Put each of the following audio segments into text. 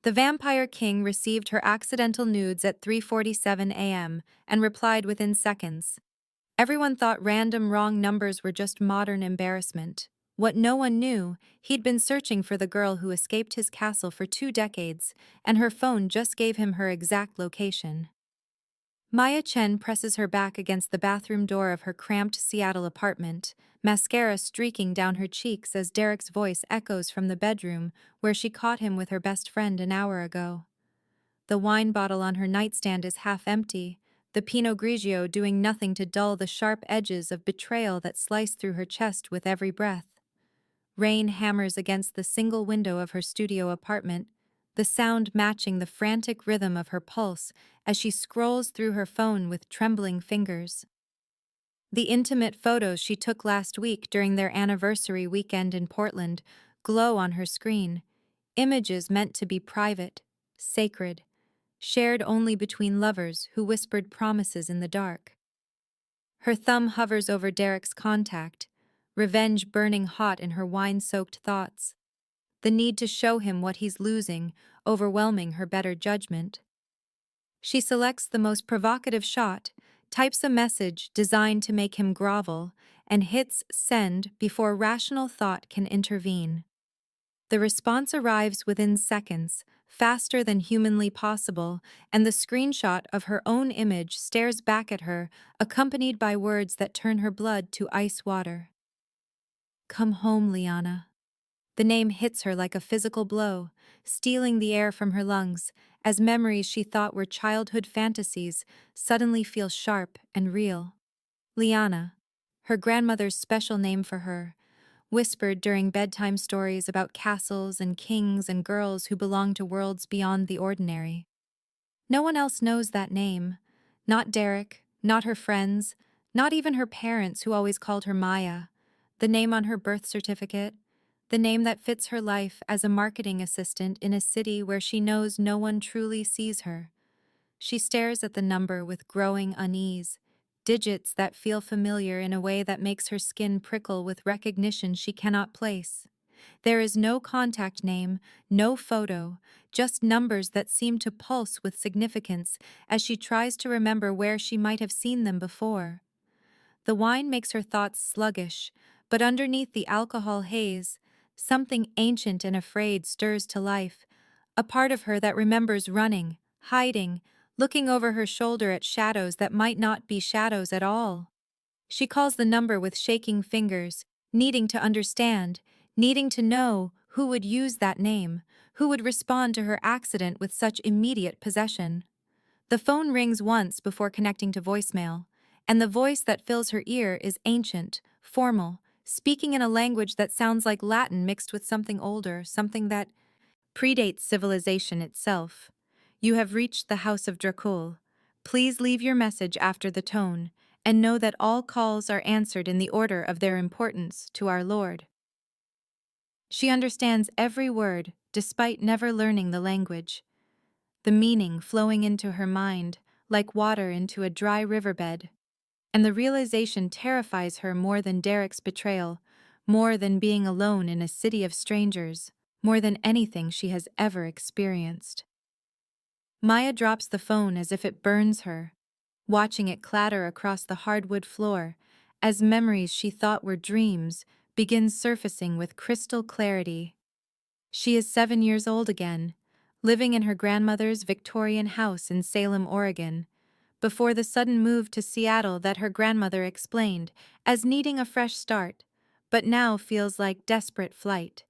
The Vampire King received her accidental nudes at 3:47 a.m. and replied within seconds. Everyone thought random wrong numbers were just modern embarrassment. What no one knew, he'd been searching for the girl who escaped his castle for 2 decades, and her phone just gave him her exact location. Maya Chen presses her back against the bathroom door of her cramped Seattle apartment, mascara streaking down her cheeks as Derek's voice echoes from the bedroom where she caught him with her best friend an hour ago. The wine bottle on her nightstand is half empty, the Pinot Grigio doing nothing to dull the sharp edges of betrayal that slice through her chest with every breath. Rain hammers against the single window of her studio apartment, the sound matching the frantic rhythm of her pulse as she scrolls through her phone with trembling fingers. The intimate photos she took last week during their anniversary weekend in Portland glow on her screen, images meant to be private, sacred, shared only between lovers who whispered promises in the dark. Her thumb hovers over Derek's contact, revenge burning hot in her wine-soaked thoughts. The need to show him what he's losing, overwhelming her better judgment. She selects the most provocative shot, types a message designed to make him grovel, and hits send before rational thought can intervene. The response arrives within seconds, faster than humanly possible, and the screenshot of her own image stares back at her, accompanied by words that turn her blood to ice water. "Come home, Liana." The name hits her like a physical blow, stealing the air from her lungs, as memories she thought were childhood fantasies suddenly feel sharp and real. Liana, her grandmother's special name for her, whispered during bedtime stories about castles and kings and girls who belong to worlds beyond the ordinary. No one else knows that name. Not Derek, not her friends, not even her parents who always called her Maya. The name on her birth certificate, the name that fits her life as a marketing assistant in a city where she knows no one truly sees her. She stares at the number with growing unease, digits that feel familiar in a way that makes her skin prickle with recognition she cannot place. There is no contact name, no photo, just numbers that seem to pulse with significance as she tries to remember where she might have seen them before. The wine makes her thoughts sluggish, but underneath the alcohol haze, something ancient and afraid stirs to life, a part of her that remembers running, hiding, looking over her shoulder at shadows that might not be shadows at all. She calls the number with shaking fingers, needing to understand, needing to know who would use that name, who would respond to her accident with such immediate possession. The phone rings once before connecting to voicemail, and the voice that fills her ear is ancient, formal, speaking in a language that sounds like Latin mixed with something older, something that predates civilization itself. "You have reached the House of Dracul. Please leave your message after the tone, and know that all calls are answered in the order of their importance to our Lord." She understands every word, despite never learning the language. The meaning flowing into her mind, like water into a dry riverbed. And the realization terrifies her more than Derek's betrayal, more than being alone in a city of strangers, more than anything she has ever experienced. Maya drops the phone as if it burns her, watching it clatter across the hardwood floor, as memories she thought were dreams begin surfacing with crystal clarity. She is 7 years old again, living in her grandmother's Victorian house in Salem, Oregon, before the sudden move to Seattle that her grandmother explained as needing a fresh start, but now feels like desperate flight.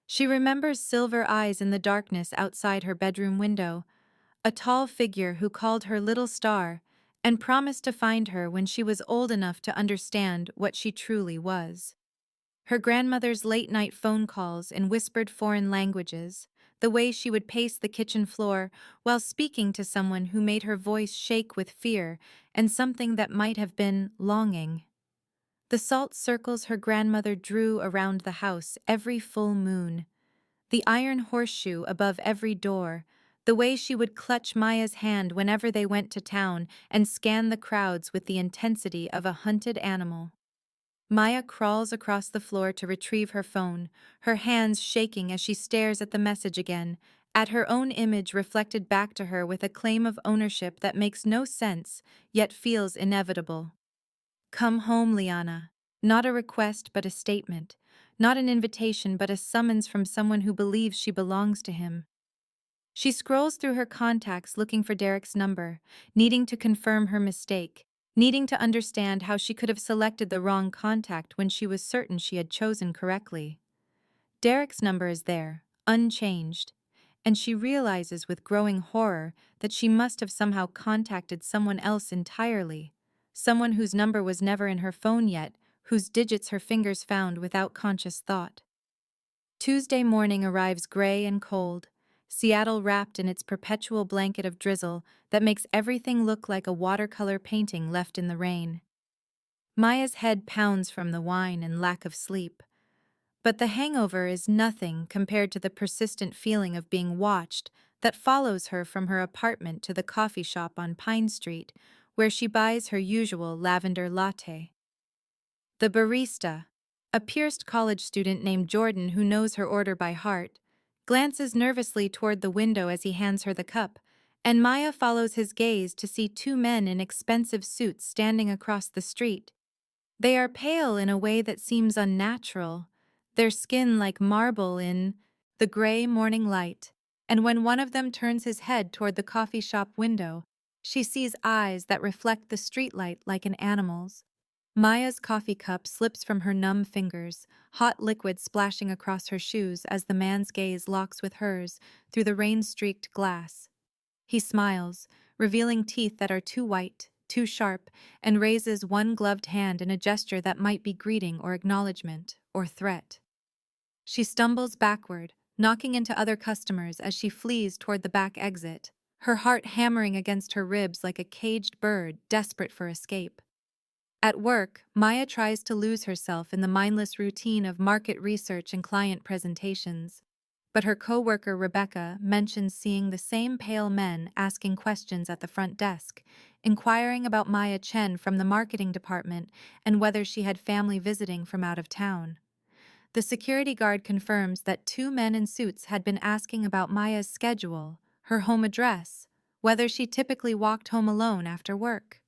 She remembers silver eyes in the darkness outside her bedroom window, a tall figure who called her little star and promised to find her when she was old enough to understand what she truly was. Her grandmother's late-night phone calls in whispered foreign languages, the way she would pace the kitchen floor while speaking to someone who made her voice shake with fear and something that might have been longing. The salt circles her grandmother drew around the house every full moon, the iron horseshoe above every door, the way she would clutch Maya's hand whenever they went to town and scan the crowds with the intensity of a hunted animal. Maya crawls across the floor to retrieve her phone, her hands shaking as she stares at the message again, at her own image reflected back to her with a claim of ownership that makes no sense, yet feels inevitable. Come home, Liana. Not a request, but a statement. Not an invitation, but a summons from someone who believes she belongs to him. She scrolls through her contacts looking for Derek's number, needing to confirm her mistake, needing to understand how she could have selected the wrong contact when she was certain she had chosen correctly. Derek's number is there, unchanged, and she realizes with growing horror that she must have somehow contacted someone else entirely, someone whose number was never in her phone yet, whose digits her fingers found without conscious thought. Tuesday morning arrives gray and cold, Seattle wrapped in its perpetual blanket of drizzle that makes everything look like a watercolor painting left in the rain. Maya's head pounds from the wine and lack of sleep. But the hangover is nothing compared to the persistent feeling of being watched that follows her from her apartment to the coffee shop on Pine Street, where she buys her usual lavender latte. The barista, a Pierced college student named Jordan who knows her order by heart, glances nervously toward the window as he hands her the cup, and Maya follows his gaze to see two men in expensive suits standing across the street. They are pale in a way that seems unnatural, their skin like marble in the gray morning light, and when one of them turns his head toward the coffee shop window, she sees eyes that reflect the streetlight like an animal's. Maya's coffee cup slips from her numb fingers, hot liquid splashing across her shoes as the man's gaze locks with hers through the rain-streaked glass. He smiles, revealing teeth that are too white, too sharp, and raises one gloved hand in a gesture that might be greeting or acknowledgement, or threat. She stumbles backward, knocking into other customers as she flees toward the back exit, her heart hammering against her ribs like a caged bird desperate for escape. At work, Maya tries to lose herself in the mindless routine of market research and client presentations. But her coworker Rebecca mentions seeing the same pale men asking questions at the front desk, inquiring about Maya Chen from the marketing department and whether she had family visiting from out of town. The security guard confirms that two men in suits had been asking about Maya's schedule, her home address, whether she typically walked home alone after work.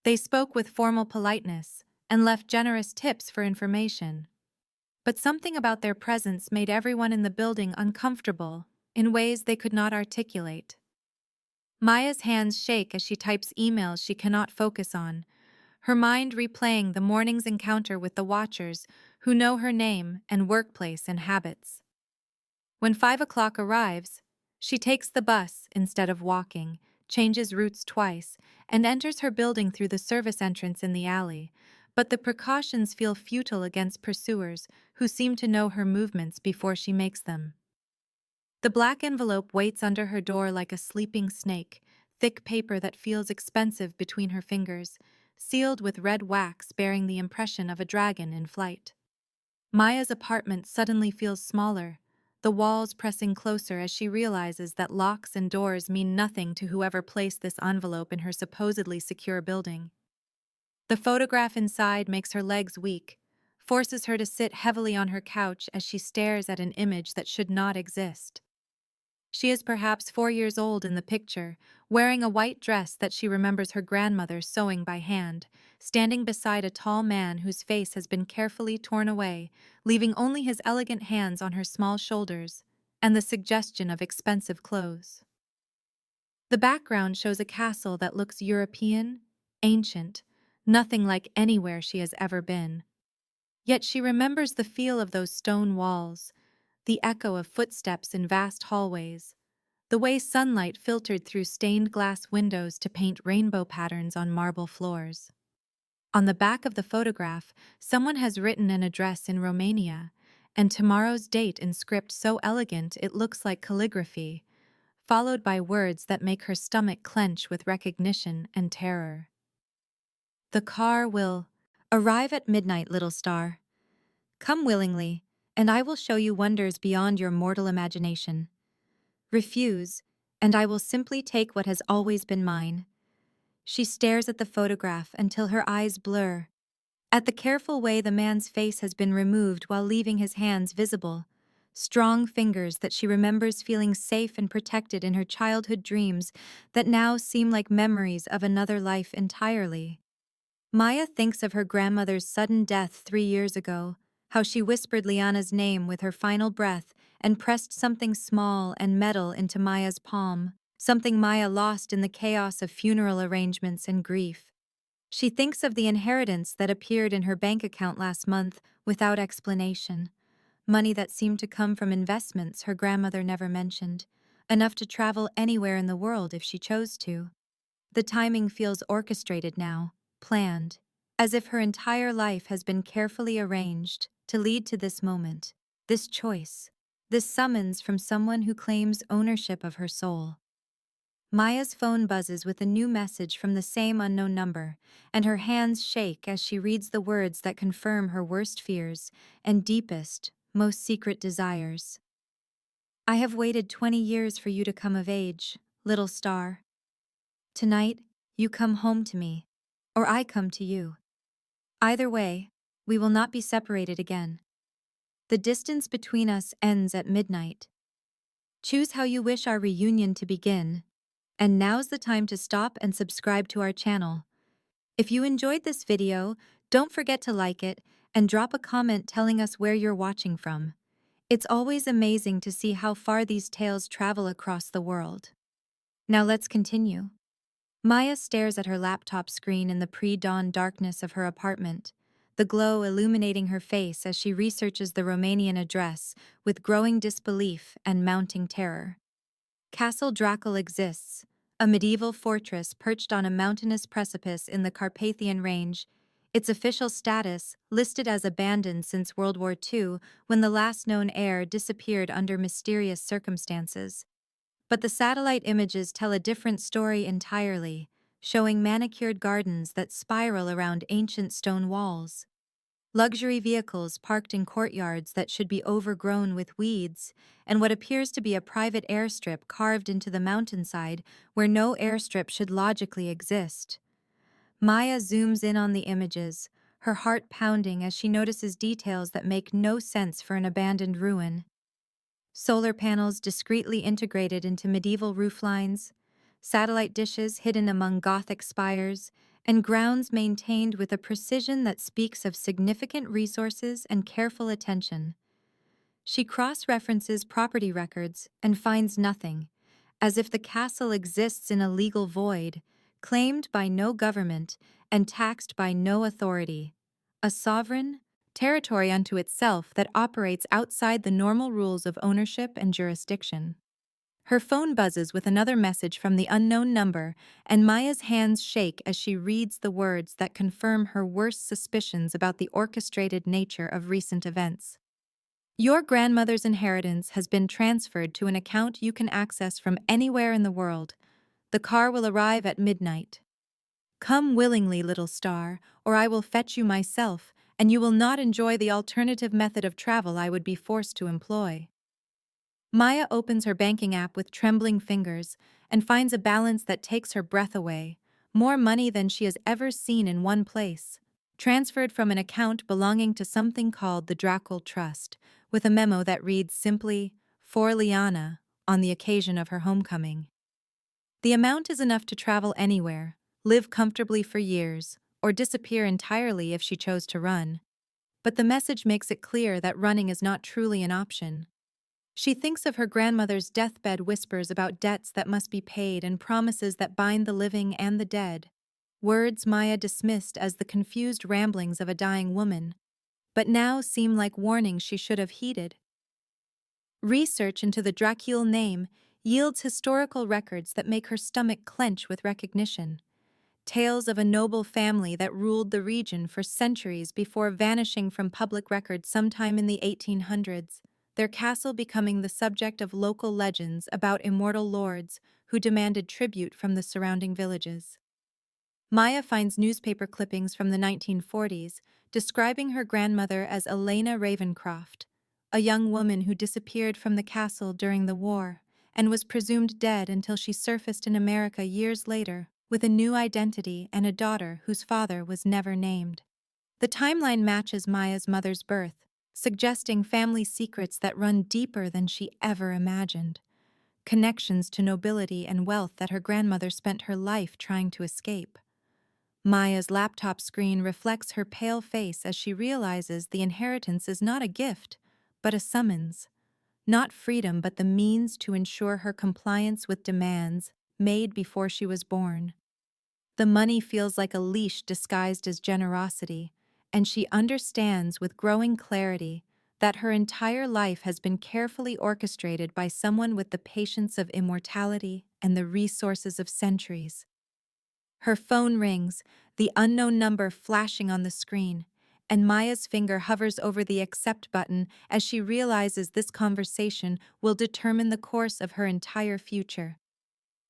They spoke with formal politeness and left generous tips for information. But something about their presence made everyone in the building uncomfortable in ways they could not articulate. Maya's hands shake as she types emails she cannot focus on, her mind replaying the morning's encounter with the watchers who know her name and workplace and habits. When 5 o'clock arrives, she takes the bus instead of walking, changes routes twice, and enters her building through the service entrance in the alley, but the precautions feel futile against pursuers who seem to know her movements before she makes them. The black envelope waits under her door like a sleeping snake, thick paper that feels expensive between her fingers, sealed with red wax bearing the impression of a dragon in flight. Maya's apartment suddenly feels smaller, the walls pressing closer as she realizes that locks and doors mean nothing to whoever placed this envelope in her supposedly secure building. The photograph inside makes her legs weak, forces her to sit heavily on her couch as she stares at an image that should not exist. She is perhaps 4 years old in the picture, wearing a white dress that she remembers her grandmother sewing by hand, standing beside a tall man whose face has been carefully torn away, leaving only his elegant hands on her small shoulders, and the suggestion of expensive clothes. The background shows a castle that looks European, ancient, nothing like anywhere she has ever been. Yet she remembers the feel of those stone walls, the echo of footsteps in vast hallways, the way sunlight filtered through stained glass windows to paint rainbow patterns on marble floors. On the back of the photograph, someone has written an address in Romania, and tomorrow's date in script so elegant it looks like calligraphy, followed by words that make her stomach clench with recognition and terror. The car will arrive at midnight, little star. Come willingly, and I will show you wonders beyond your mortal imagination. Refuse, and I will simply take what has always been mine. She stares at the photograph until her eyes blur, at the careful way the man's face has been removed while leaving his hands visible, strong fingers that she remembers feeling safe and protected in her childhood dreams that now seem like memories of another life entirely. Maya thinks of her grandmother's sudden death 3 years ago, how she whispered Liana's name with her final breath and pressed something small and metal into Maya's palm, something Maya lost in the chaos of funeral arrangements and grief. She thinks of the inheritance that appeared in her bank account last month without explanation, money that seemed to come from investments her grandmother never mentioned, enough to travel anywhere in the world if she chose to. The timing feels orchestrated now, planned, as if her entire life has been carefully arranged to lead to this moment, this choice, this summons from someone who claims ownership of her soul. Maya's phone buzzes with a new message from the same unknown number, and her hands shake as she reads the words that confirm her worst fears and deepest, most secret desires. I have waited 20 years for you to come of age, little star. Tonight, you come home to me, or I come to you. Either way, we will not be separated again. The distance between us ends at midnight. Choose how you wish our reunion to begin. And now's the time to stop and subscribe to our channel. If you enjoyed this video, don't forget to like it and drop a comment telling us where you're watching from. It's always amazing to see how far these tales travel across the world. Now let's continue. Maya stares at her laptop screen in the pre-dawn darkness of her apartment, the glow illuminating her face as she researches the Romanian address with growing disbelief and mounting terror. Castle Dracal exists, a medieval fortress perched on a mountainous precipice in the Carpathian Range. Its official status, listed as abandoned since World War II, when the last known heir disappeared under mysterious circumstances. But the satellite images tell a different story entirely, showing manicured gardens that spiral around ancient stone walls. Luxury vehicles parked in courtyards that should be overgrown with weeds, and what appears to be a private airstrip carved into the mountainside where no airstrip should logically exist. Maya zooms in on the images, her heart pounding as she notices details that make no sense for an abandoned ruin. Solar panels discreetly integrated into medieval rooflines, satellite dishes hidden among Gothic spires, and grounds maintained with a precision that speaks of significant resources and careful attention. She cross-references property records and finds nothing, as if the castle exists in a legal void, claimed by no government and taxed by no authority. A sovereign territory unto itself that operates outside the normal rules of ownership and jurisdiction. Her phone buzzes with another message from the unknown number, and Maya's hands shake as she reads the words that confirm her worst suspicions about the orchestrated nature of recent events. Your grandmother's inheritance has been transferred to an account you can access from anywhere in the world. The car will arrive at midnight. Come willingly, little star, or I will fetch you myself, and you will not enjoy the alternative method of travel I would be forced to employ. Maya opens her banking app with trembling fingers and finds a balance that takes her breath away, more money than she has ever seen in one place, transferred from an account belonging to something called the Dracal Trust, with a memo that reads simply, "For Liana," on the occasion of her homecoming. The amount is enough to travel anywhere, live comfortably for years, or disappear entirely if she chose to run. But the message makes it clear that running is not truly an option. She thinks of her grandmother's deathbed whispers about debts that must be paid and promises that bind the living and the dead. Words Maya dismissed as the confused ramblings of a dying woman, but now seem like warnings she should have heeded. Research into the Dracul name yields historical records that make her stomach clench with recognition. Tales of a noble family that ruled the region for centuries before vanishing from public record sometime in the 1800s, their castle becoming the subject of local legends about immortal lords who demanded tribute from the surrounding villages. Maya finds newspaper clippings from the 1940s describing her grandmother as Elena Ravencroft, a young woman who disappeared from the castle during the war and was presumed dead until she surfaced in America years later with a new identity and a daughter whose father was never named. The timeline matches Maya's mother's birth, suggesting family secrets that run deeper than she ever imagined, connections to nobility and wealth that her grandmother spent her life trying to escape. Maya's laptop screen reflects her pale face as she realizes the inheritance is not a gift, but a summons. Not freedom, but the means to ensure her compliance with demands made before she was born. The money feels like a leash disguised as generosity, and she understands with growing clarity that her entire life has been carefully orchestrated by someone with the patience of immortality and the resources of centuries. Her phone rings, the unknown number flashing on the screen, and Maya's finger hovers over the accept button as she realizes this conversation will determine the course of her entire future.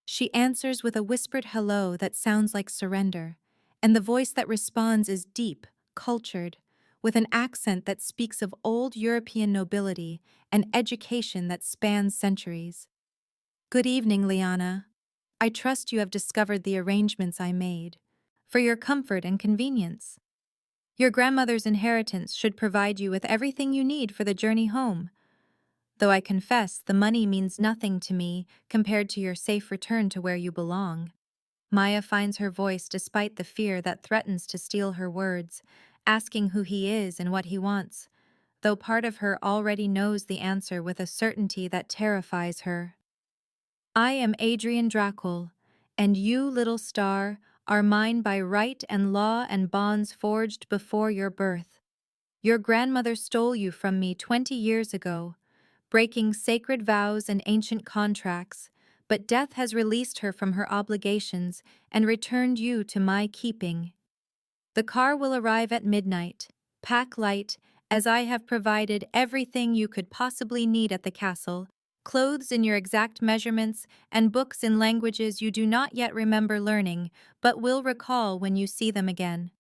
She answers with a whispered hello that sounds like surrender, and the voice that responds is deep, cultured, with an accent that speaks of old European nobility and education that spans centuries. Good evening, Liana. I trust you have discovered the arrangements I made for your comfort and convenience. Your grandmother's inheritance should provide you with everything you need for the journey home, though I confess the money means nothing to me compared to your safe return to where you belong. Maya finds her voice despite the fear that threatens to steal her words, asking who he is and what he wants, though part of her already knows the answer with a certainty that terrifies her. I am Adrian Dracul, and you, little star, are mine by right and law and bonds forged before your birth. Your grandmother stole you from me 20 years ago, breaking sacred vows and ancient contracts, but death has released her from her obligations and returned you to my keeping. The car will arrive at midnight. Pack light, as I have provided everything you could possibly need at the castle, clothes in your exact measurements, and books in languages you do not yet remember learning, but will recall when you see them again.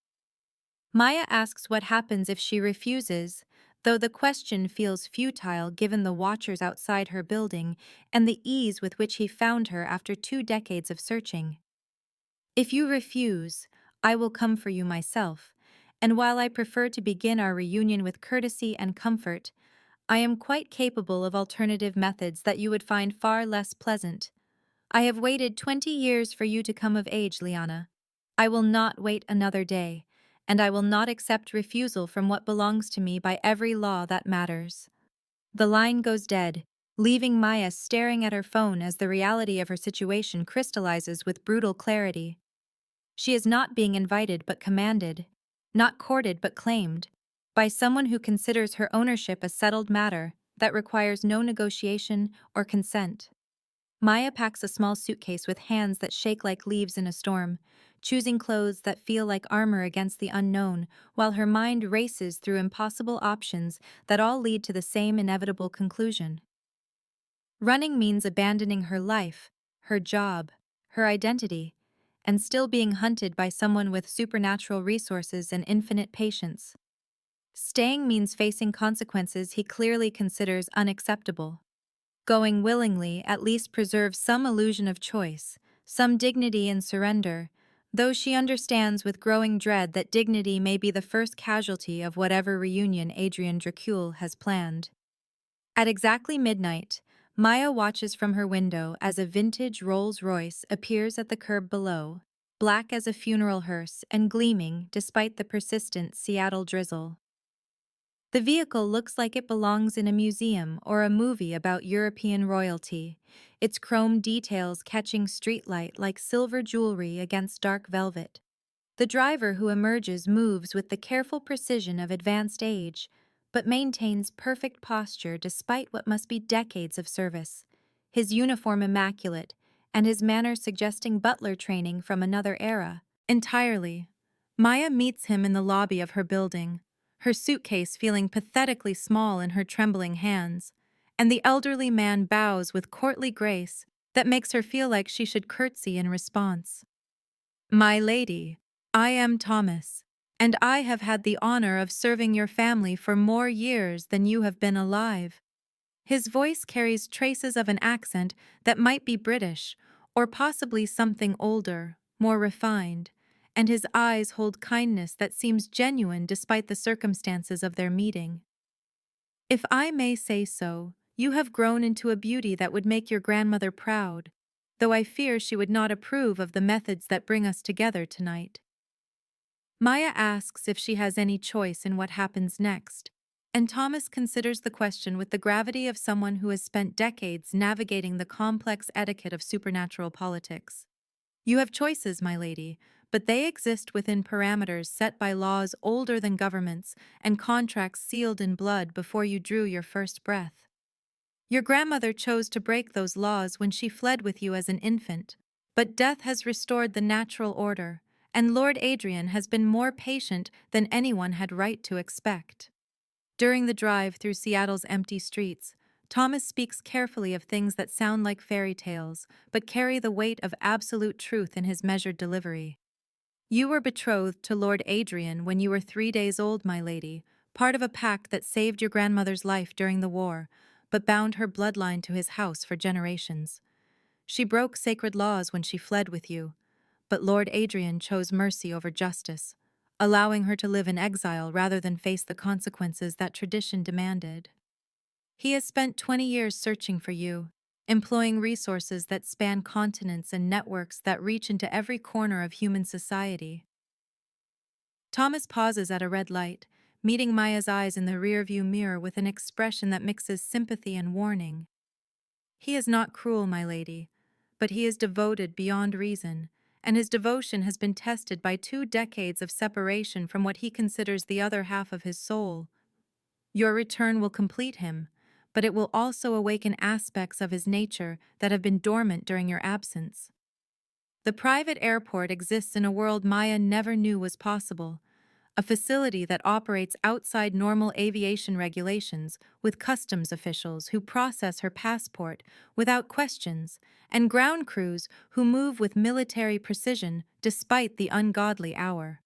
Maya asks what happens if she refuses, though the question feels futile given the watchers outside her building and the ease with which he found her after 2 decades of searching. If you refuse, I will come for you myself, and while I prefer to begin our reunion with courtesy and comfort, I am quite capable of alternative methods that you would find far less pleasant. I have waited 20 years for you to come of age, Liana. I will not wait another day, and I will not accept refusal from what belongs to me by every law that matters. The line goes dead, leaving Maya staring at her phone as the reality of her situation crystallizes with brutal clarity. She is not being invited but commanded, not courted but claimed, by someone who considers her ownership a settled matter that requires no negotiation or consent. Maya packs a small suitcase with hands that shake like leaves in a storm, choosing clothes that feel like armor against the unknown, while her mind races through impossible options that all lead to the same inevitable conclusion. Running means abandoning her life, her job, her identity, and still being hunted by someone with supernatural resources and infinite patience. Staying means facing consequences he clearly considers unacceptable. Going willingly at least preserves some illusion of choice, some dignity in surrender, though she understands with growing dread that dignity may be the first casualty of whatever reunion Adrian Dracul has planned. At exactly midnight, Maya watches from her window as a vintage Rolls-Royce appears at the curb below, black as a funeral hearse and gleaming despite the persistent Seattle drizzle. The vehicle looks like it belongs in a museum or a movie about European royalty, its chrome details catching streetlight like silver jewelry against dark velvet. The driver who emerges moves with the careful precision of advanced age, but maintains perfect posture despite what must be decades of service, his uniform immaculate, and his manner suggesting butler training from another era. Entirely. Maya meets him in the lobby of her building, her suitcase feeling pathetically small in her trembling hands, and the elderly man bows with courtly grace that makes her feel like she should curtsy in response. My lady, I am Thomas, and I have had the honor of serving your family for more years than you have been alive. His voice carries traces of an accent that might be British, or possibly something older, more refined, and his eyes hold kindness that seems genuine despite the circumstances of their meeting. If I may say so, you have grown into a beauty that would make your grandmother proud, though I fear she would not approve of the methods that bring us together tonight. Maya asks if she has any choice in what happens next, and Thomas considers the question with the gravity of someone who has spent decades navigating the complex etiquette of supernatural politics. You have choices, my lady, but they exist within parameters set by laws older than governments and contracts sealed in blood before you drew your first breath. Your grandmother chose to break those laws when she fled with you as an infant, but death has restored the natural order, and Lord Adrian has been more patient than anyone had right to expect. During the drive through Seattle's empty streets, Thomas speaks carefully of things that sound like fairy tales, but carry the weight of absolute truth in his measured delivery. You were betrothed to Lord Adrian when you were 3 days old, my lady, part of a pact that saved your grandmother's life during the war, but bound her bloodline to his house for generations. She broke sacred laws when she fled with you, but Lord Adrian chose mercy over justice, allowing her to live in exile rather than face the consequences that tradition demanded. He has spent 20 years searching for you, employing resources that span continents and networks that reach into every corner of human society. Thomas pauses at a red light, meeting Maya's eyes in the rearview mirror with an expression that mixes sympathy and warning. He is not cruel, my lady, but he is devoted beyond reason, and his devotion has been tested by 2 decades of separation from what he considers the other half of his soul. Your return will complete him, but it will also awaken aspects of his nature that have been dormant during your absence. The private airport exists in a world Maya never knew was possible, a facility that operates outside normal aviation regulations with customs officials who process her passport without questions and ground crews who move with military precision despite the ungodly hour.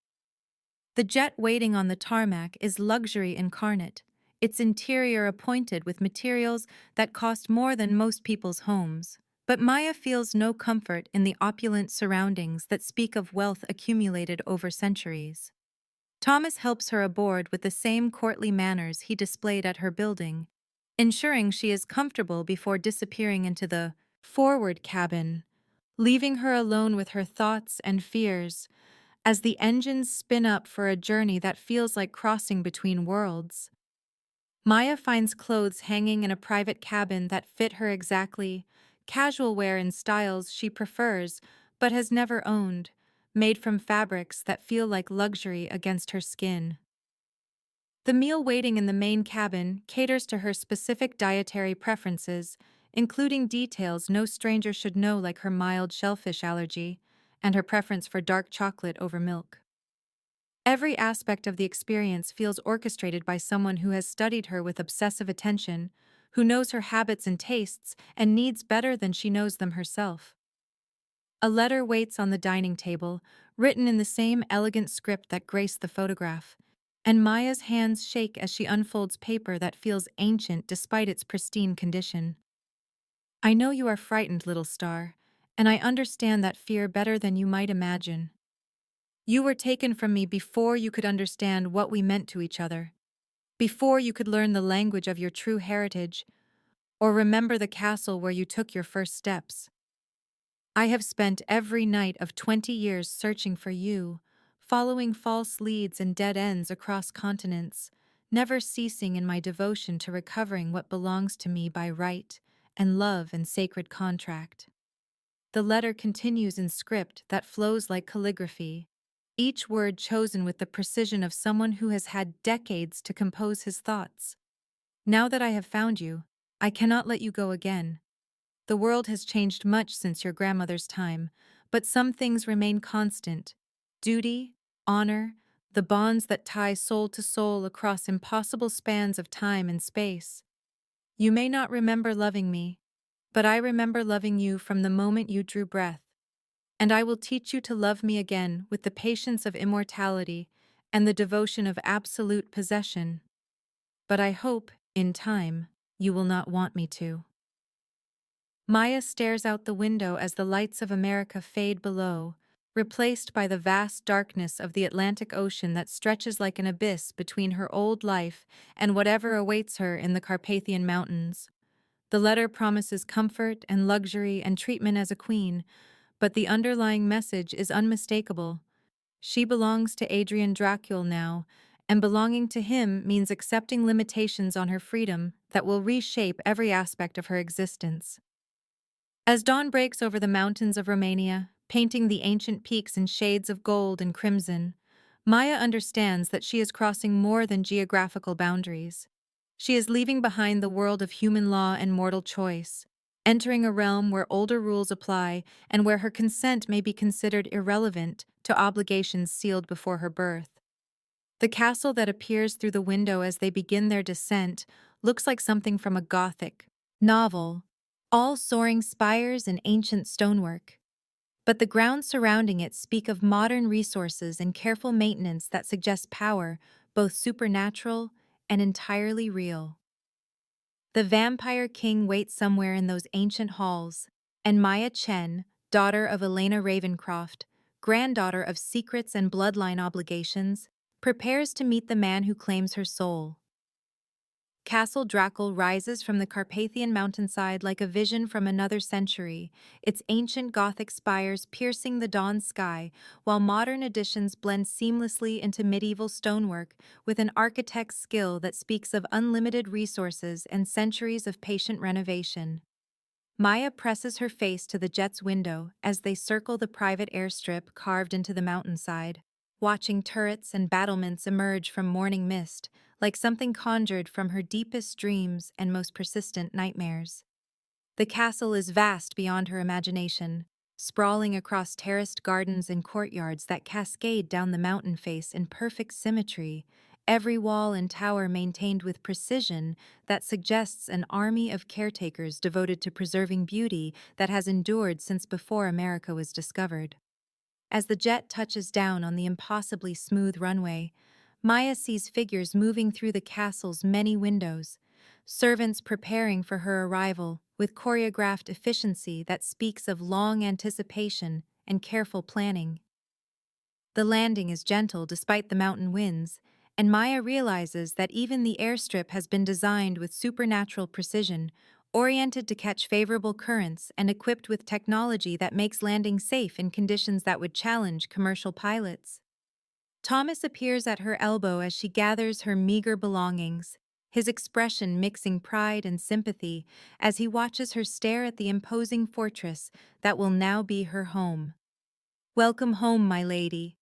The jet waiting on the tarmac is luxury incarnate, its interior appointed with materials that cost more than most people's homes. But Maya feels no comfort in the opulent surroundings that speak of wealth accumulated over centuries. Thomas helps her aboard with the same courtly manners he displayed at her building, ensuring she is comfortable before disappearing into the forward cabin, leaving her alone with her thoughts and fears as the engines spin up for a journey that feels like crossing between worlds. Maya finds clothes hanging in a private cabin that fit her exactly, casual wear in styles she prefers but has never owned, made from fabrics that feel like luxury against her skin. The meal waiting in the main cabin caters to her specific dietary preferences, including details no stranger should know, like her mild shellfish allergy and her preference for dark chocolate over milk. Every aspect of the experience feels orchestrated by someone who has studied her with obsessive attention, who knows her habits and tastes and needs better than she knows them herself. A letter waits on the dining table, written in the same elegant script that graced the photograph, and Maya's hands shake as she unfolds paper that feels ancient despite its pristine condition. I know you are frightened, little star, and I understand that fear better than you might imagine. You were taken from me before you could understand what we meant to each other, before you could learn the language of your true heritage, or remember the castle where you took your first steps. I have spent every night of 20 years searching for you, following false leads and dead ends across continents, never ceasing in my devotion to recovering what belongs to me by right and love and sacred contract. The letter continues in script that flows like calligraphy, each word chosen with the precision of someone who has had decades to compose his thoughts. Now that I have found you, I cannot let you go again. The world has changed much since your grandmother's time, but some things remain constant. Duty, honor, the bonds that tie soul to soul across impossible spans of time and space. You may not remember loving me, but I remember loving you from the moment you drew breath. And I will teach you to love me again with the patience of immortality and the devotion of absolute possession. But I hope, in time, you will not want me to. Maya stares out the window as the lights of America fade below, replaced by the vast darkness of the Atlantic Ocean that stretches like an abyss between her old life and whatever awaits her in the Carpathian Mountains. The letter promises comfort and luxury and treatment as a queen, but the underlying message is unmistakable. She belongs to Adrian Dracul now, and belonging to him means accepting limitations on her freedom that will reshape every aspect of her existence. As dawn breaks over the mountains of Romania, painting the ancient peaks in shades of gold and crimson, Maya understands that she is crossing more than geographical boundaries. She is leaving behind the world of human law and mortal choice, entering a realm where older rules apply and where her consent may be considered irrelevant to obligations sealed before her birth. The castle that appears through the window as they begin their descent looks like something from a gothic novel, all soaring spires and ancient stonework. But the grounds surrounding it speak of modern resources and careful maintenance that suggest power, both supernatural and entirely real. The vampire king waits somewhere in those ancient halls, and Maya Chen, daughter of Elena Ravencroft, granddaughter of secrets and bloodline obligations, prepares to meet the man who claims her soul. Castle Dracul rises from the Carpathian mountainside like a vision from another century, its ancient Gothic spires piercing the dawn sky, while modern additions blend seamlessly into medieval stonework with an architect's skill that speaks of unlimited resources and centuries of patient renovation. Maya presses her face to the jet's window as they circle the private airstrip carved into the mountainside, watching turrets and battlements emerge from morning mist, like something conjured from her deepest dreams and most persistent nightmares. The castle is vast beyond her imagination, sprawling across terraced gardens and courtyards that cascade down the mountain face in perfect symmetry, every wall and tower maintained with precision that suggests an army of caretakers devoted to preserving beauty that has endured since before America was discovered. As the jet touches down on the impossibly smooth runway, Maya sees figures moving through the castle's many windows, servants preparing for her arrival with choreographed efficiency that speaks of long anticipation and careful planning. The landing is gentle despite the mountain winds, and Maya realizes that even the airstrip has been designed with supernatural precision, oriented to catch favorable currents and equipped with technology that makes landing safe in conditions that would challenge commercial pilots. Thomas appears at her elbow as she gathers her meager belongings, his expression mixing pride and sympathy as he watches her stare at the imposing fortress that will now be her home. "Welcome home, my lady.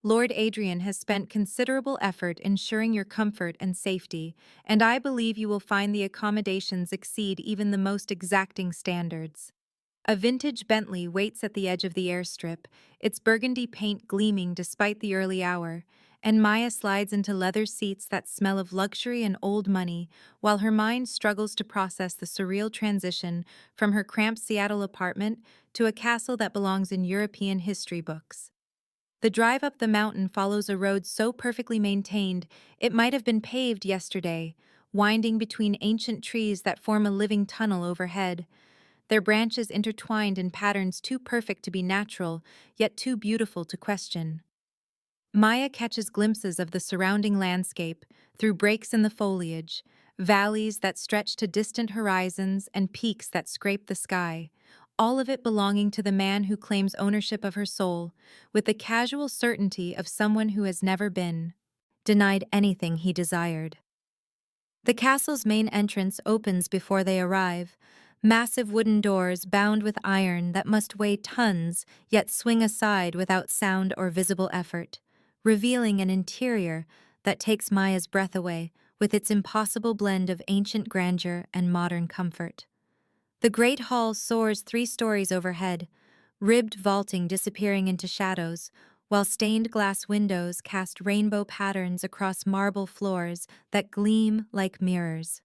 Lord Adrian has spent considerable effort ensuring your comfort and safety, and I believe you will find the accommodations exceed even the most exacting standards." A vintage Bentley waits at the edge of the airstrip, its burgundy paint gleaming despite the early hour, and Maya slides into leather seats that smell of luxury and old money, while her mind struggles to process the surreal transition from her cramped Seattle apartment to a castle that belongs in European history books. The drive up the mountain follows a road so perfectly maintained it might have been paved yesterday, winding between ancient trees that form a living tunnel overhead, their branches intertwined in patterns too perfect to be natural, yet too beautiful to question. Maya catches glimpses of the surrounding landscape through breaks in the foliage, valleys that stretch to distant horizons and peaks that scrape the sky, all of it belonging to the man who claims ownership of her soul, with the casual certainty of someone who has never been denied anything he desired. The castle's main entrance opens before they arrive, massive wooden doors bound with iron that must weigh tons yet swing aside without sound or visible effort, revealing an interior that takes Maya's breath away with its impossible blend of ancient grandeur and modern comfort. The great hall soars 3 stories overhead, ribbed vaulting disappearing into shadows, while stained glass windows cast rainbow patterns across marble floors that gleam like mirrors.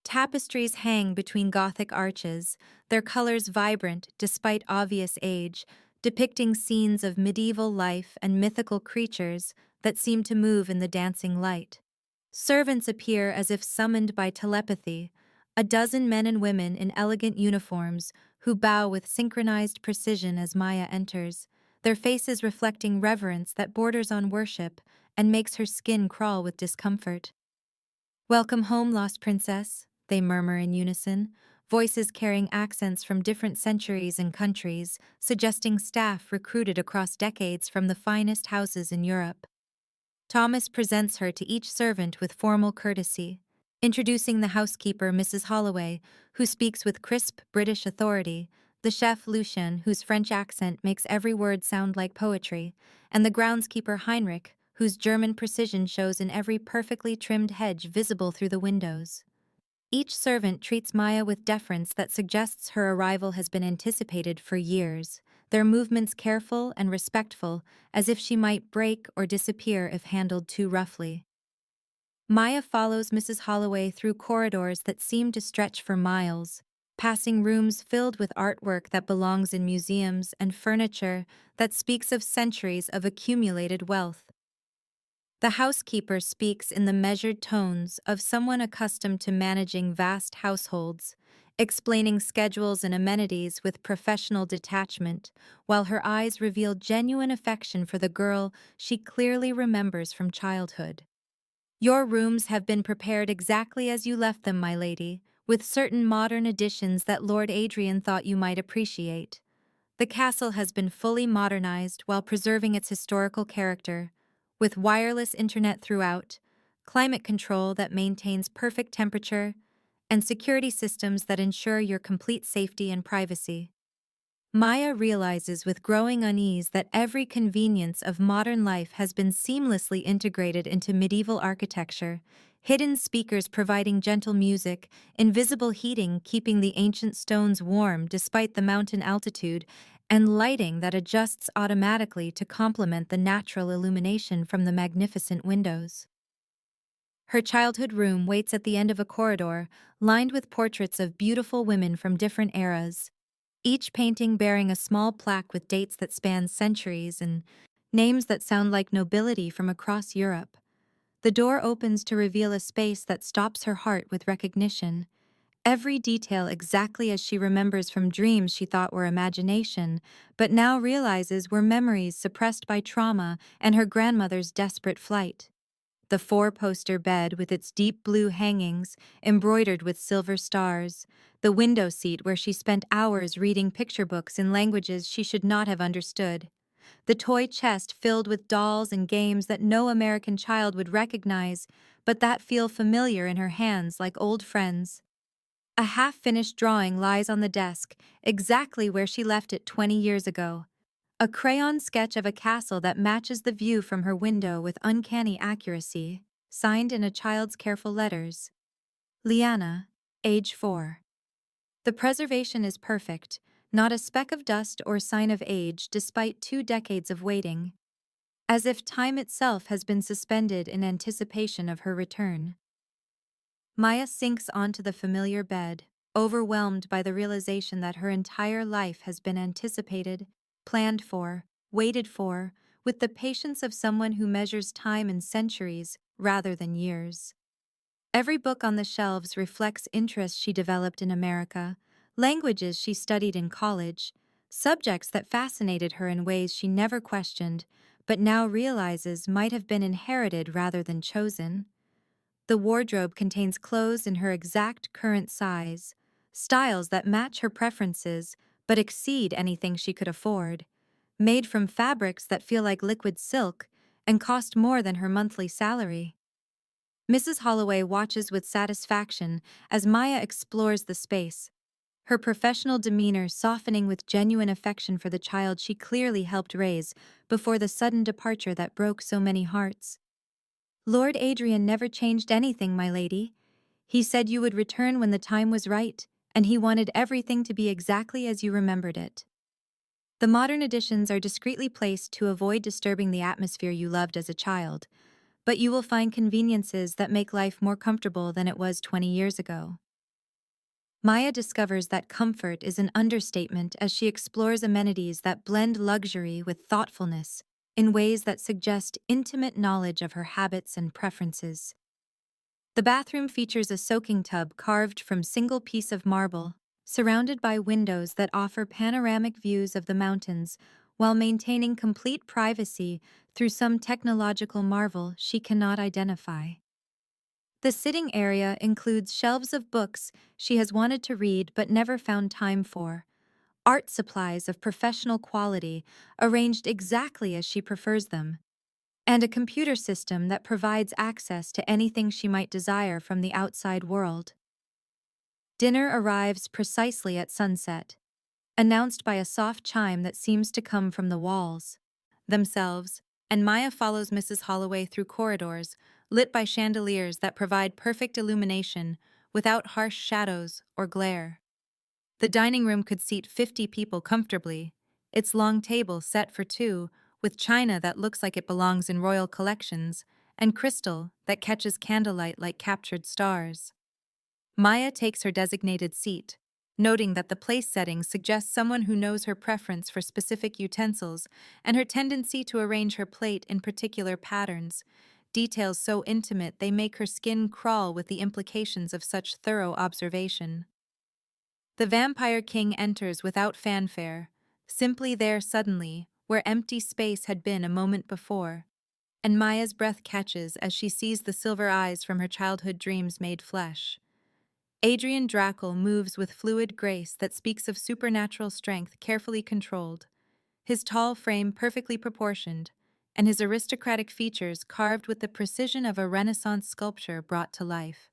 Tapestries hang between Gothic arches, their colors vibrant despite obvious age, depicting scenes of medieval life and mythical creatures that seem to move in the dancing light. Servants appear as if summoned by telepathy, a dozen men and women in elegant uniforms who bow with synchronized precision as Maya enters, their faces reflecting reverence that borders on worship and makes her skin crawl with discomfort. "Welcome home, lost princess," they murmur in unison, voices carrying accents from different centuries and countries, suggesting staff recruited across decades from the finest houses in Europe. Thomas presents her to each servant with formal courtesy, introducing the housekeeper, Mrs. Holloway, who speaks with crisp British authority, the chef, Lucien, whose French accent makes every word sound like poetry, and the groundskeeper, Heinrich, whose German precision shows in every perfectly trimmed hedge visible through the windows. Each servant treats Maya with deference that suggests her arrival has been anticipated for years, their movements careful and respectful, as if she might break or disappear if handled too roughly. Maya follows Mrs. Holloway through corridors that seem to stretch for miles, passing rooms filled with artwork that belongs in museums and furniture that speaks of centuries of accumulated wealth. The housekeeper speaks in the measured tones of someone accustomed to managing vast households, explaining schedules and amenities with professional detachment, while her eyes reveal genuine affection for the girl she clearly remembers from childhood. "Your rooms have been prepared exactly as you left them, my lady, with certain modern additions that Lord Adrian thought you might appreciate. The castle has been fully modernized while preserving its historical character, with wireless internet throughout, climate control that maintains perfect temperature, and security systems that ensure your complete safety and privacy." Maya realizes with growing unease that every convenience of modern life has been seamlessly integrated into medieval architecture, hidden speakers providing gentle music, invisible heating keeping the ancient stones warm despite the mountain altitude, and lighting that adjusts automatically to complement the natural illumination from the magnificent windows. Her childhood room waits at the end of a corridor, lined with portraits of beautiful women from different eras, each painting bearing a small plaque with dates that span centuries and names that sound like nobility from across Europe. The door opens to reveal a space that stops her heart with recognition. Every detail exactly as she remembers from dreams she thought were imagination, but now realizes were memories suppressed by trauma and her grandmother's desperate flight. The four-poster bed with its deep blue hangings, embroidered with silver stars, the window seat where she spent hours reading picture books in languages she should not have understood, the toy chest filled with dolls and games that no American child would recognize, but that feel familiar in her hands like old friends. A half-finished drawing lies on the desk, exactly where she left it 20 years ago. A crayon sketch of a castle that matches the view from her window with uncanny accuracy, signed in a child's careful letters. Liana, age 4. The preservation is perfect, not a speck of dust or sign of age despite 2 decades of waiting. As if time itself has been suspended in anticipation of her return. Maya sinks onto the familiar bed, overwhelmed by the realization that her entire life has been anticipated, planned for, waited for, with the patience of someone who measures time in centuries rather than years. Every book on the shelves reflects interests she developed in America, languages she studied in college, subjects that fascinated her in ways she never questioned, but now realizes might have been inherited rather than chosen. The wardrobe contains clothes in her exact current size, styles that match her preferences but exceed anything she could afford, made from fabrics that feel like liquid silk and cost more than her monthly salary. Mrs. Holloway watches with satisfaction as Maya explores the space, her professional demeanor softening with genuine affection for the child she clearly helped raise before the sudden departure that broke so many hearts. "Lord Adrian never changed anything, my lady. He said you would return when the time was right, and he wanted everything to be exactly as you remembered it. The modern additions are discreetly placed to avoid disturbing the atmosphere you loved as a child, but you will find conveniences that make life more comfortable than it was 20 years ago." Maya discovers that comfort is an understatement as she explores amenities that blend luxury with thoughtfulness in ways that suggest intimate knowledge of her habits and preferences. The bathroom features a soaking tub carved from single piece of marble, surrounded by windows that offer panoramic views of the mountains, while maintaining complete privacy through some technological marvel she cannot identify. The sitting area includes shelves of books she has wanted to read but never found time for, art supplies of professional quality arranged exactly as she prefers them, and a computer system that provides access to anything she might desire from the outside world. Dinner arrives precisely at sunset, announced by a soft chime that seems to come from the walls themselves, and Maya follows Mrs. Holloway through corridors lit by chandeliers that provide perfect illumination without harsh shadows or glare. The dining room could seat 50 people comfortably, its long table set for two, with china that looks like it belongs in royal collections, and crystal that catches candlelight like captured stars. Maya takes her designated seat, noting that the place setting suggests someone who knows her preference for specific utensils and her tendency to arrange her plate in particular patterns, details so intimate they make her skin crawl with the implications of such thorough observation. The Vampire King enters without fanfare, simply there suddenly, where empty space had been a moment before, and Maya's breath catches as she sees the silver eyes from her childhood dreams made flesh. Adrian Drackle moves with fluid grace that speaks of supernatural strength carefully controlled, his tall frame perfectly proportioned, and his aristocratic features carved with the precision of a Renaissance sculpture brought to life.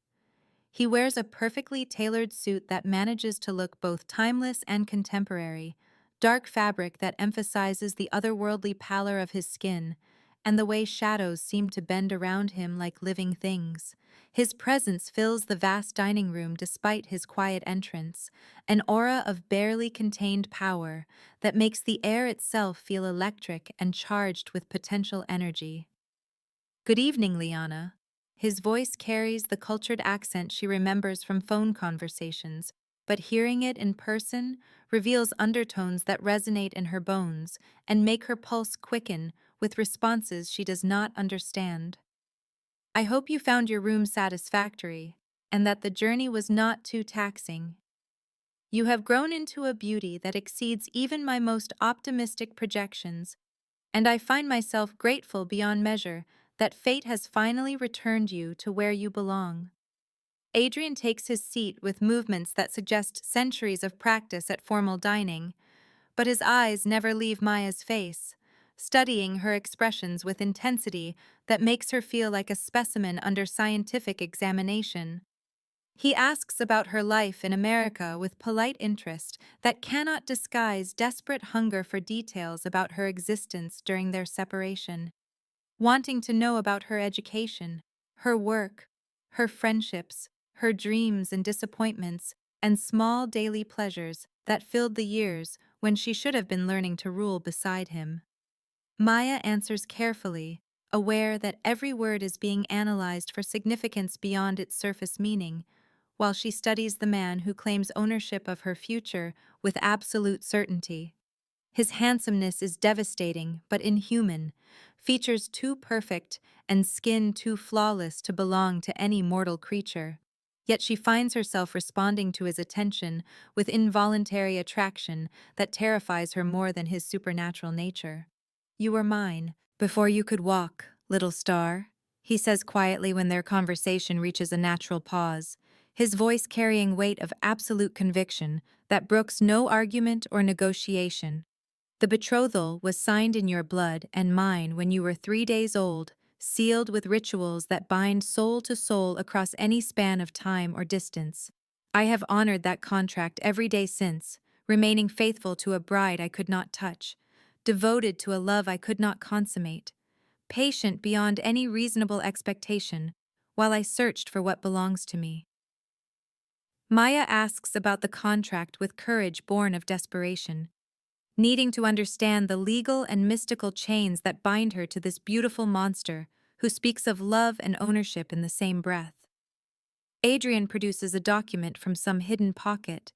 He wears a perfectly tailored suit that manages to look both timeless and contemporary, dark fabric that emphasizes the otherworldly pallor of his skin, and the way shadows seem to bend around him like living things. His presence fills the vast dining room despite his quiet entrance, an aura of barely contained power that makes the air itself feel electric and charged with potential energy. "Good evening, Liana." His voice carries the cultured accent she remembers from phone conversations, but hearing it in person reveals undertones that resonate in her bones and make her pulse quicken with responses she does not understand. "I hope you found your room satisfactory, and that the journey was not too taxing. You have grown into a beauty that exceeds even my most optimistic projections, and I find myself grateful beyond measure that fate has finally returned you to where you belong." Adrian takes his seat with movements that suggest centuries of practice at formal dining, but his eyes never leave Maya's face, studying her expressions with intensity that makes her feel like a specimen under scientific examination. He asks about her life in America with polite interest that cannot disguise desperate hunger for details about her existence during their separation, wanting to know about her education, her work, her friendships, her dreams and disappointments, and small daily pleasures that filled the years when she should have been learning to rule beside him. Maya answers carefully, aware that every word is being analyzed for significance beyond its surface meaning, while she studies the man who claims ownership of her future with absolute certainty. His handsomeness is devastating but inhuman, features too perfect and skin too flawless to belong to any mortal creature. Yet she finds herself responding to his attention with involuntary attraction that terrifies her more than his supernatural nature. "You were mine, before you could walk, little star," he says quietly when their conversation reaches a natural pause, his voice carrying weight of absolute conviction that brooks no argument or negotiation. "The betrothal was signed in your blood and mine when you were 3 days old, sealed with rituals that bind soul to soul across any span of time or distance. I have honored that contract every day since, remaining faithful to a bride I could not touch, devoted to a love I could not consummate, patient beyond any reasonable expectation, while I searched for what belongs to me." Maya asks about the contract with courage born of desperation, needing to understand the legal and mystical chains that bind her to this beautiful monster who speaks of love and ownership in the same breath. Adrian produces a document from some hidden pocket,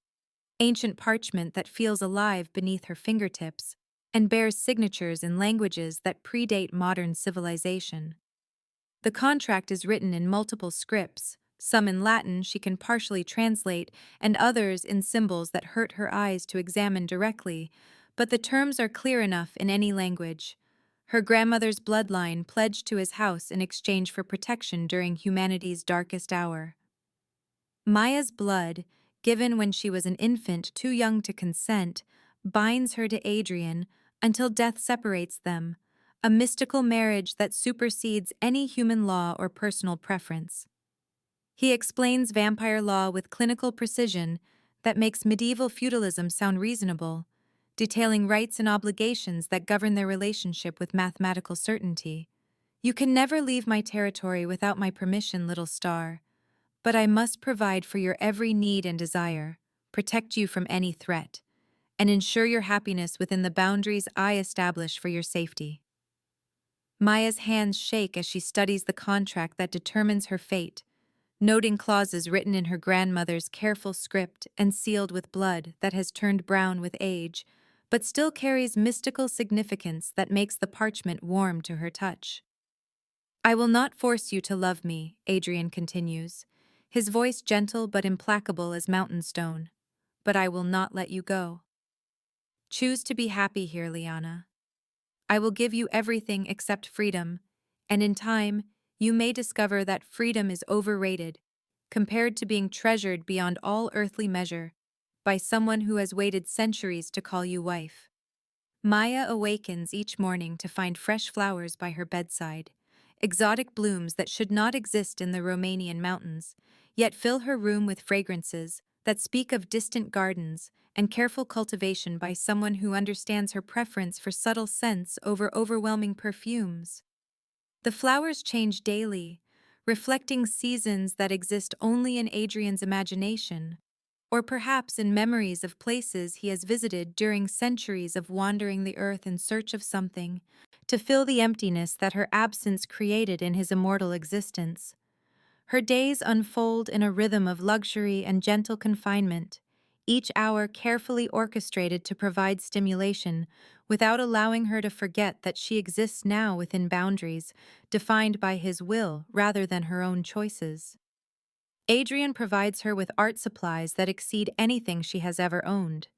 ancient parchment that feels alive beneath her fingertips, and bears signatures in languages that predate modern civilization. The contract is written in multiple scripts, some in Latin she can partially translate, and others in symbols that hurt her eyes to examine directly, but the terms are clear enough in any language. Her grandmother's bloodline pledged to his house in exchange for protection during humanity's darkest hour. Maya's blood, given when she was an infant too young to consent, binds her to Adrian until death separates them, a mystical marriage that supersedes any human law or personal preference. He explains vampire law with clinical precision that makes medieval feudalism sound reasonable, detailing rights and obligations that govern their relationship with mathematical certainty. You can never leave my territory without my permission, little star, but I must provide for your every need and desire, protect you from any threat, and ensure your happiness within the boundaries I establish for your safety. Maya's hands shake as she studies the contract that determines her fate, noting clauses written in her grandmother's careful script and sealed with blood that has turned brown with age, but still carries mystical significance that makes the parchment warm to her touch. I will not force you to love me, Adrian continues, his voice gentle but implacable as mountain stone, but I will not let you go. Choose to be happy here, Liana. I will give you everything except freedom, and in time, you may discover that freedom is overrated, compared to being treasured beyond all earthly measure by someone who has waited centuries to call you wife. Maya awakens each morning to find fresh flowers by her bedside, exotic blooms that should not exist in the Romanian mountains, yet fill her room with fragrances that speak of distant gardens and careful cultivation by someone who understands her preference for subtle scents over overwhelming perfumes. The flowers change daily, reflecting seasons that exist only in Adrian's imagination, or perhaps in memories of places he has visited during centuries of wandering the earth in search of something to fill the emptiness that her absence created in his immortal existence. Her days unfold in a rhythm of luxury and gentle confinement, each hour carefully orchestrated to provide stimulation, without allowing her to forget that she exists now within boundaries defined by his will rather than her own choices. Adrian provides her with art supplies that exceed anything she has ever owned,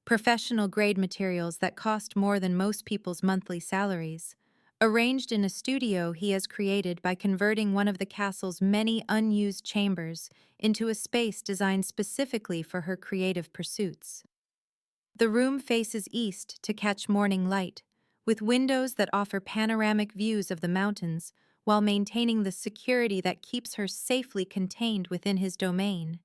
professional-grade materials that cost more than most people's monthly salaries, arranged in a studio he has created by converting one of the castle's many unused chambers into a space designed specifically for her creative pursuits. The room faces east to catch morning light, with windows that offer panoramic views of the mountains while maintaining the security that keeps her safely contained within his domain.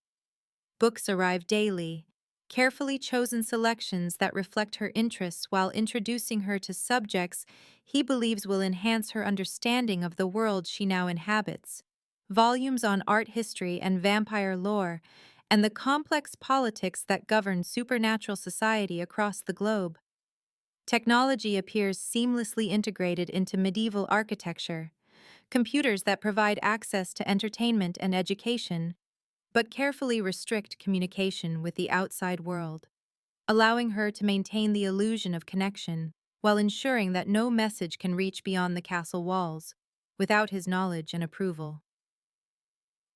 Books arrive daily, carefully chosen selections that reflect her interests while introducing her to subjects he believes will enhance her understanding of the world she now inhabits. Volumes on art history and vampire lore, and the complex politics that govern supernatural society across the globe. Technology appears seamlessly integrated into medieval architecture, computers that provide access to entertainment and education, but carefully restrict communication with the outside world, allowing her to maintain the illusion of connection while ensuring that no message can reach beyond the castle walls without his knowledge and approval.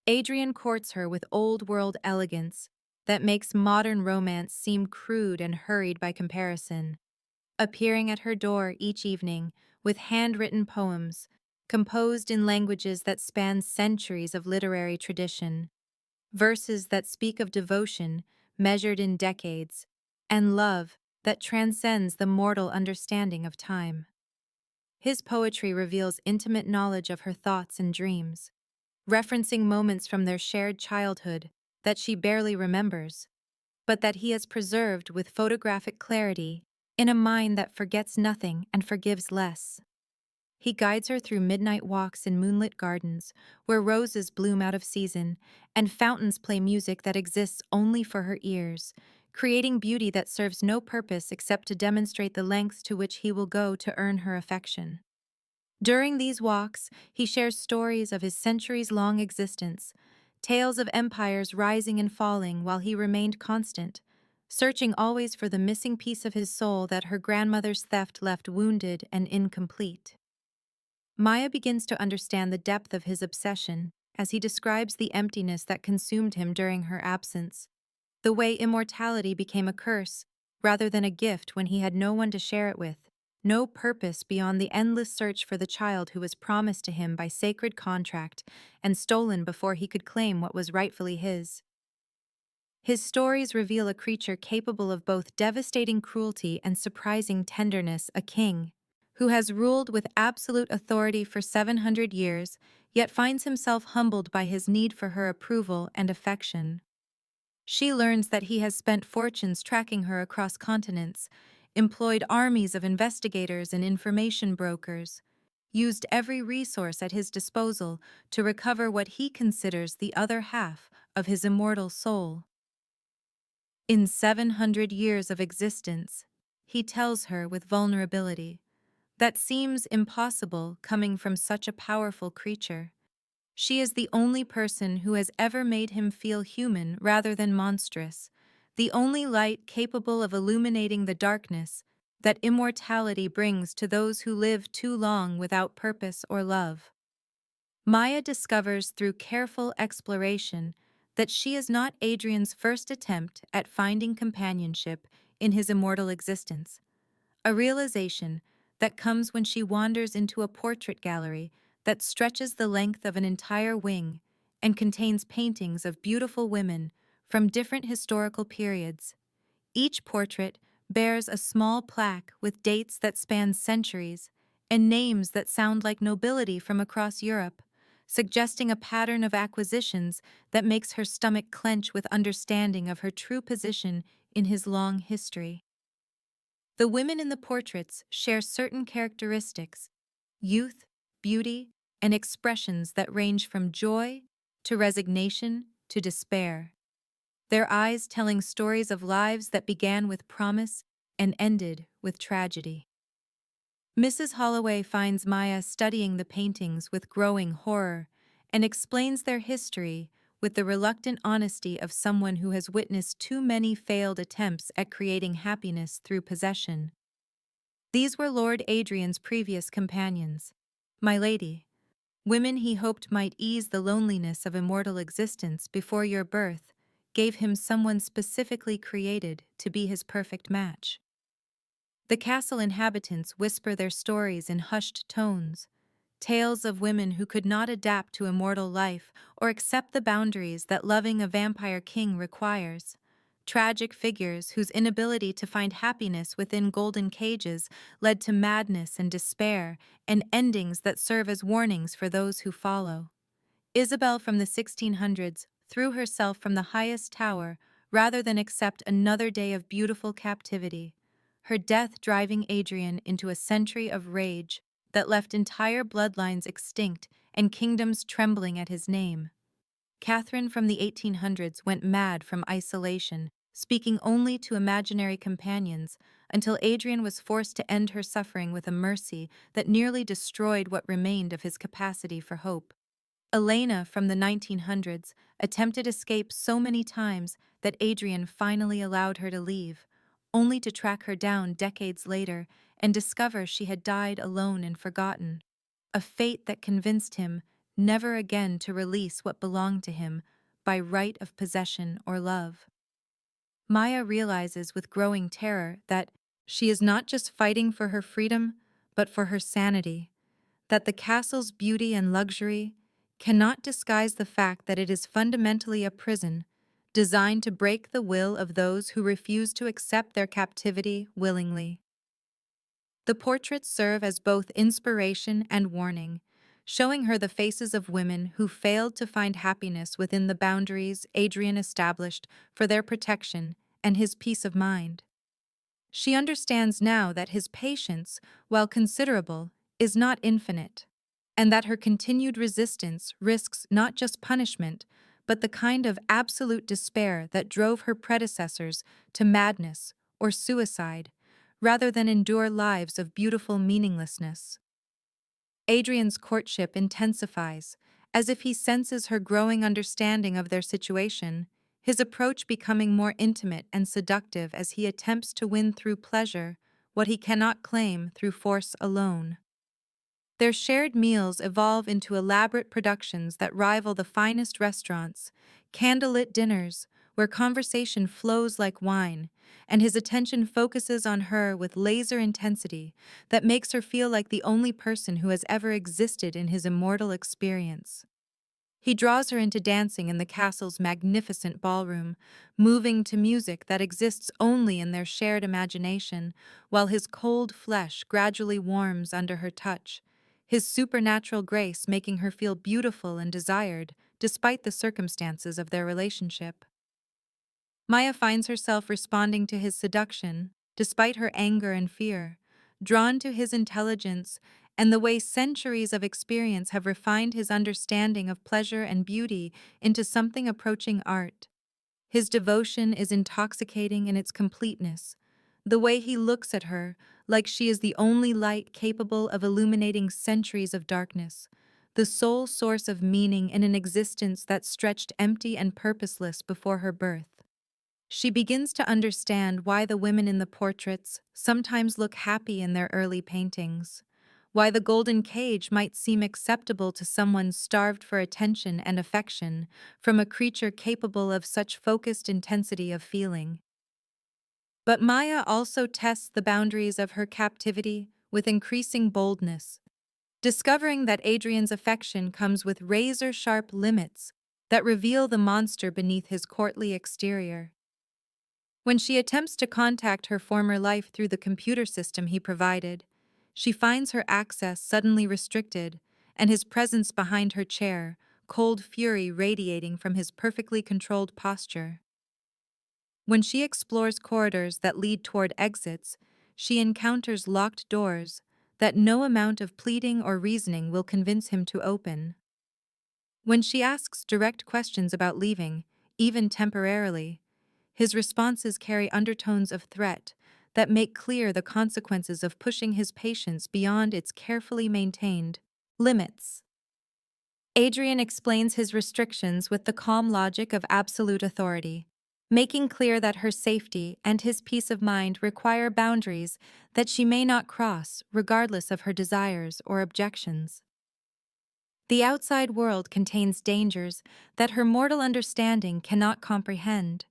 Adrian courts her with old-world elegance that makes modern romance seem crude and hurried by comparison, appearing at her door each evening with handwritten poems composed in languages that span centuries of literary tradition, verses that speak of devotion measured in decades, and love that transcends the mortal understanding of time. His poetry reveals intimate knowledge of her thoughts and dreams, referencing moments from their shared childhood that she barely remembers, but that he has preserved with photographic clarity in a mind that forgets nothing and forgives less. He guides her through midnight walks in moonlit gardens where roses bloom out of season and fountains play music that exists only for her ears, creating beauty that serves no purpose except to demonstrate the lengths to which he will go to earn her affection. During these walks, he shares stories of his centuries-long existence, tales of empires rising and falling while he remained constant, searching always for the missing piece of his soul that her grandmother's theft left wounded and incomplete. Maya begins to understand the depth of his obsession as he describes the emptiness that consumed him during her absence, the way immortality became a curse rather than a gift when he had no one to share it with, no purpose beyond the endless search for the child who was promised to him by sacred contract and stolen before he could claim what was rightfully his. His stories reveal a creature capable of both devastating cruelty and surprising tenderness, a king who has ruled with absolute authority for 700 years, yet finds himself humbled by his need for her approval and affection. She learns that he has spent fortunes tracking her across continents, employed armies of investigators and information brokers, used every resource at his disposal to recover what he considers the other half of his immortal soul. In 700 years of existence, he tells her with vulnerability, that seems impossible coming from such a powerful creature. She is the only person who has ever made him feel human rather than monstrous, the only light capable of illuminating the darkness that immortality brings to those who live too long without purpose or love. Maya discovers through careful exploration that she is not Adrian's first attempt at finding companionship in his immortal existence, a realization that comes when she wanders into a portrait gallery that stretches the length of an entire wing and contains paintings of beautiful women from different historical periods. Each portrait bears a small plaque with dates that span centuries and names that sound like nobility from across Europe, suggesting a pattern of acquisitions that makes her stomach clench with understanding of her true position in his long history. The women in the portraits share certain characteristics: youth, beauty, and expressions that range from joy to resignation to despair, their eyes telling stories of lives that began with promise and ended with tragedy. Mrs. Holloway finds Maya studying the paintings with growing horror and explains their history with the reluctant honesty of someone who has witnessed too many failed attempts at creating happiness through possession. These were Lord Adrian's previous companions, my lady, women he hoped might ease the loneliness of immortal existence before your birth gave him someone specifically created to be his perfect match. The castle inhabitants whisper their stories in hushed tones, tales of women who could not adapt to immortal life or accept the boundaries that loving a vampire king requires. Tragic figures whose inability to find happiness within golden cages led to madness and despair, and endings that serve as warnings for those who follow. Isabel from the 1600s threw herself from the highest tower rather than accept another day of beautiful captivity, her death driving Adrian into a century of rage that left entire bloodlines extinct and kingdoms trembling at his name. Catherine from the 1800s went mad from isolation, speaking only to imaginary companions, until Adrian was forced to end her suffering with a mercy that nearly destroyed what remained of his capacity for hope. Elena from the 1900s attempted escape so many times that Adrian finally allowed her to leave, only to track her down decades later and discover she had died alone and forgotten, a fate that convinced him never again to release what belonged to him by right of possession or love. Maya realizes with growing terror that she is not just fighting for her freedom, but for her sanity, that the castle's beauty and luxury cannot disguise the fact that it is fundamentally a prison designed to break the will of those who refuse to accept their captivity willingly. The portraits serve as both inspiration and warning, showing her the faces of women who failed to find happiness within the boundaries Adrian established for their protection and his peace of mind. She understands now that his patience, while considerable, is not infinite, and that her continued resistance risks not just punishment, but the kind of absolute despair that drove her predecessors to madness or suicide, rather than endure lives of beautiful meaninglessness. Adrian's courtship intensifies, as if he senses her growing understanding of their situation, his approach becoming more intimate and seductive as he attempts to win through pleasure what he cannot claim through force alone. Their shared meals evolve into elaborate productions that rival the finest restaurants, candlelit dinners where conversation flows like wine, and his attention focuses on her with laser intensity that makes her feel like the only person who has ever existed in his immortal experience. He draws her into dancing in the castle's magnificent ballroom, moving to music that exists only in their shared imagination, while his cold flesh gradually warms under her touch, his supernatural grace making her feel beautiful and desired, despite the circumstances of their relationship. Maya finds herself responding to his seduction, despite her anger and fear, drawn to his intelligence and the way centuries of experience have refined his understanding of pleasure and beauty into something approaching art. His devotion is intoxicating in its completeness. The way he looks at her, like she is the only light capable of illuminating centuries of darkness, the sole source of meaning in an existence that stretched empty and purposeless before her birth. She begins to understand why the women in the portraits sometimes look happy in their early paintings, why the golden cage might seem acceptable to someone starved for attention and affection from a creature capable of such focused intensity of feeling. But Maya also tests the boundaries of her captivity with increasing boldness, discovering that Adrian's affection comes with razor-sharp limits that reveal the monster beneath his courtly exterior. When she attempts to contact her former life through the computer system he provided, she finds her access suddenly restricted and his presence behind her chair, cold fury radiating from his perfectly controlled posture. When she explores corridors that lead toward exits, she encounters locked doors that no amount of pleading or reasoning will convince him to open. When she asks direct questions about leaving, even temporarily, his responses carry undertones of threat that make clear the consequences of pushing his patience beyond its carefully maintained limits. Adrian explains his restrictions with the calm logic of absolute authority, making clear that her safety and his peace of mind require boundaries that she may not cross, regardless of her desires or objections. The outside world contains dangers that her mortal understanding cannot comprehend.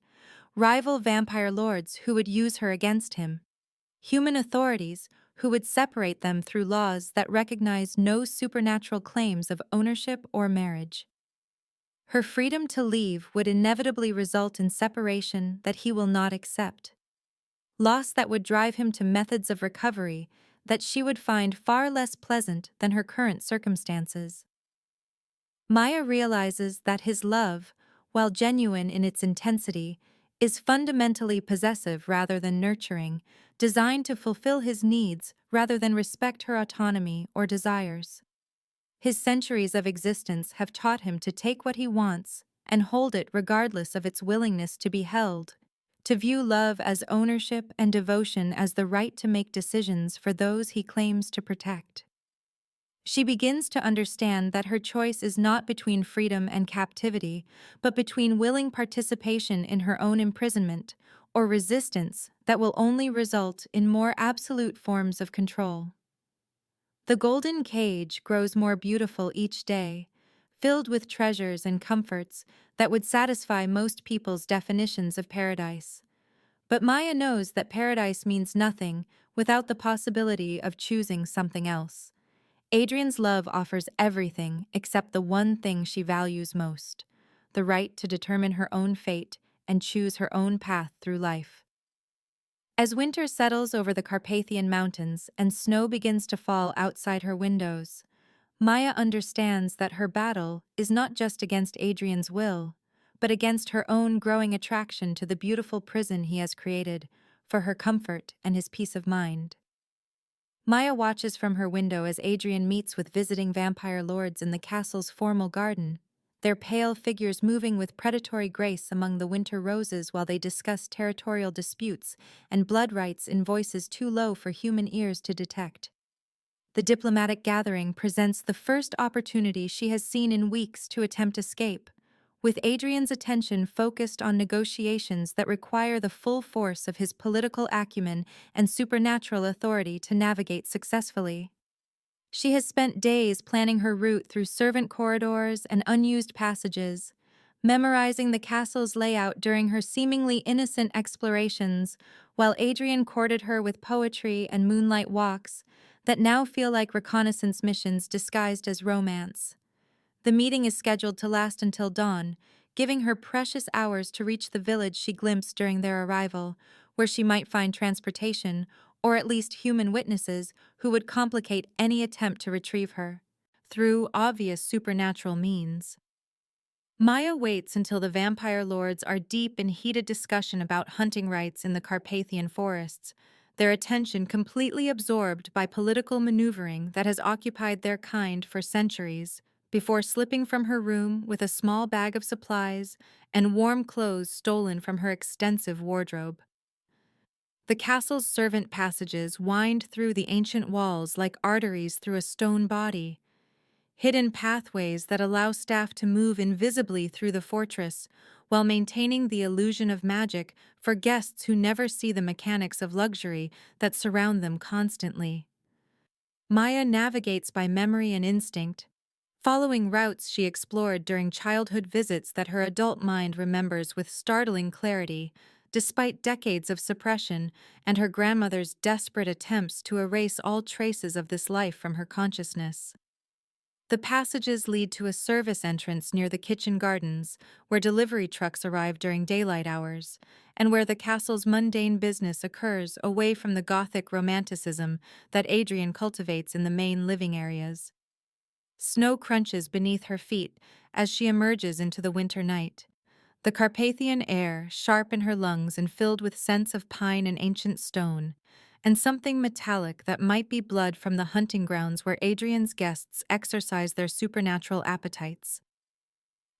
Rival vampire lords who would use her against him, human authorities who would separate them through laws that recognize no supernatural claims of ownership or marriage. Her freedom to leave would inevitably result in separation that he will not accept, loss that would drive him to methods of recovery that she would find far less pleasant than her current circumstances. Maya realizes that his love, while genuine in its intensity, is fundamentally possessive rather than nurturing, designed to fulfill his needs rather than respect her autonomy or desires. His centuries of existence have taught him to take what he wants and hold it regardless of its willingness to be held, to view love as ownership and devotion as the right to make decisions for those he claims to protect. She begins to understand that her choice is not between freedom and captivity, but between willing participation in her own imprisonment or resistance that will only result in more absolute forms of control. The golden cage grows more beautiful each day, filled with treasures and comforts that would satisfy most people's definitions of paradise. But Maya knows that paradise means nothing without the possibility of choosing something else. Adrian's love offers everything except the one thing she values most: the right to determine her own fate and choose her own path through life. As winter settles over the Carpathian Mountains and snow begins to fall outside her windows, Maya understands that her battle is not just against Adrian's will, but against her own growing attraction to the beautiful prison he has created for her comfort and his peace of mind. Maya watches from her window as Adrian meets with visiting vampire lords in the castle's formal garden, their pale figures moving with predatory grace among the winter roses while they discuss territorial disputes and blood rights in voices too low for human ears to detect. The diplomatic gathering presents the first opportunity she has seen in weeks to attempt escape, with Adrian's attention focused on negotiations that require the full force of his political acumen and supernatural authority to navigate successfully. She has spent days planning her route through servant corridors and unused passages, memorizing the castle's layout during her seemingly innocent explorations, while Adrian courted her with poetry and moonlight walks that now feel like reconnaissance missions disguised as romance. The meeting is scheduled to last until dawn, giving her precious hours to reach the village she glimpsed during their arrival, where she might find transportation, or at least human witnesses who would complicate any attempt to retrieve her, through obvious supernatural means. Maya waits until the vampire lords are deep in heated discussion about hunting rights in the Carpathian forests, their attention completely absorbed by political maneuvering that has occupied their kind for centuries, before slipping from her room with a small bag of supplies and warm clothes stolen from her extensive wardrobe. The castle's servant passages wind through the ancient walls like arteries through a stone body, hidden pathways that allow staff to move invisibly through the fortress while maintaining the illusion of magic for guests who never see the mechanics of luxury that surround them constantly. Maya navigates by memory and instinct, following routes she explored during childhood visits that her adult mind remembers with startling clarity, despite decades of suppression and her grandmother's desperate attempts to erase all traces of this life from her consciousness. The passages lead to a service entrance near the kitchen gardens, where delivery trucks arrive during daylight hours, and where the castle's mundane business occurs away from the gothic romanticism that Adrian cultivates in the main living areas. Snow crunches beneath her feet as she emerges into the winter night. The Carpathian air, sharp in her lungs and filled with scents of pine and ancient stone, and something metallic that might be blood from the hunting grounds where Adrian's guests exercise their supernatural appetites.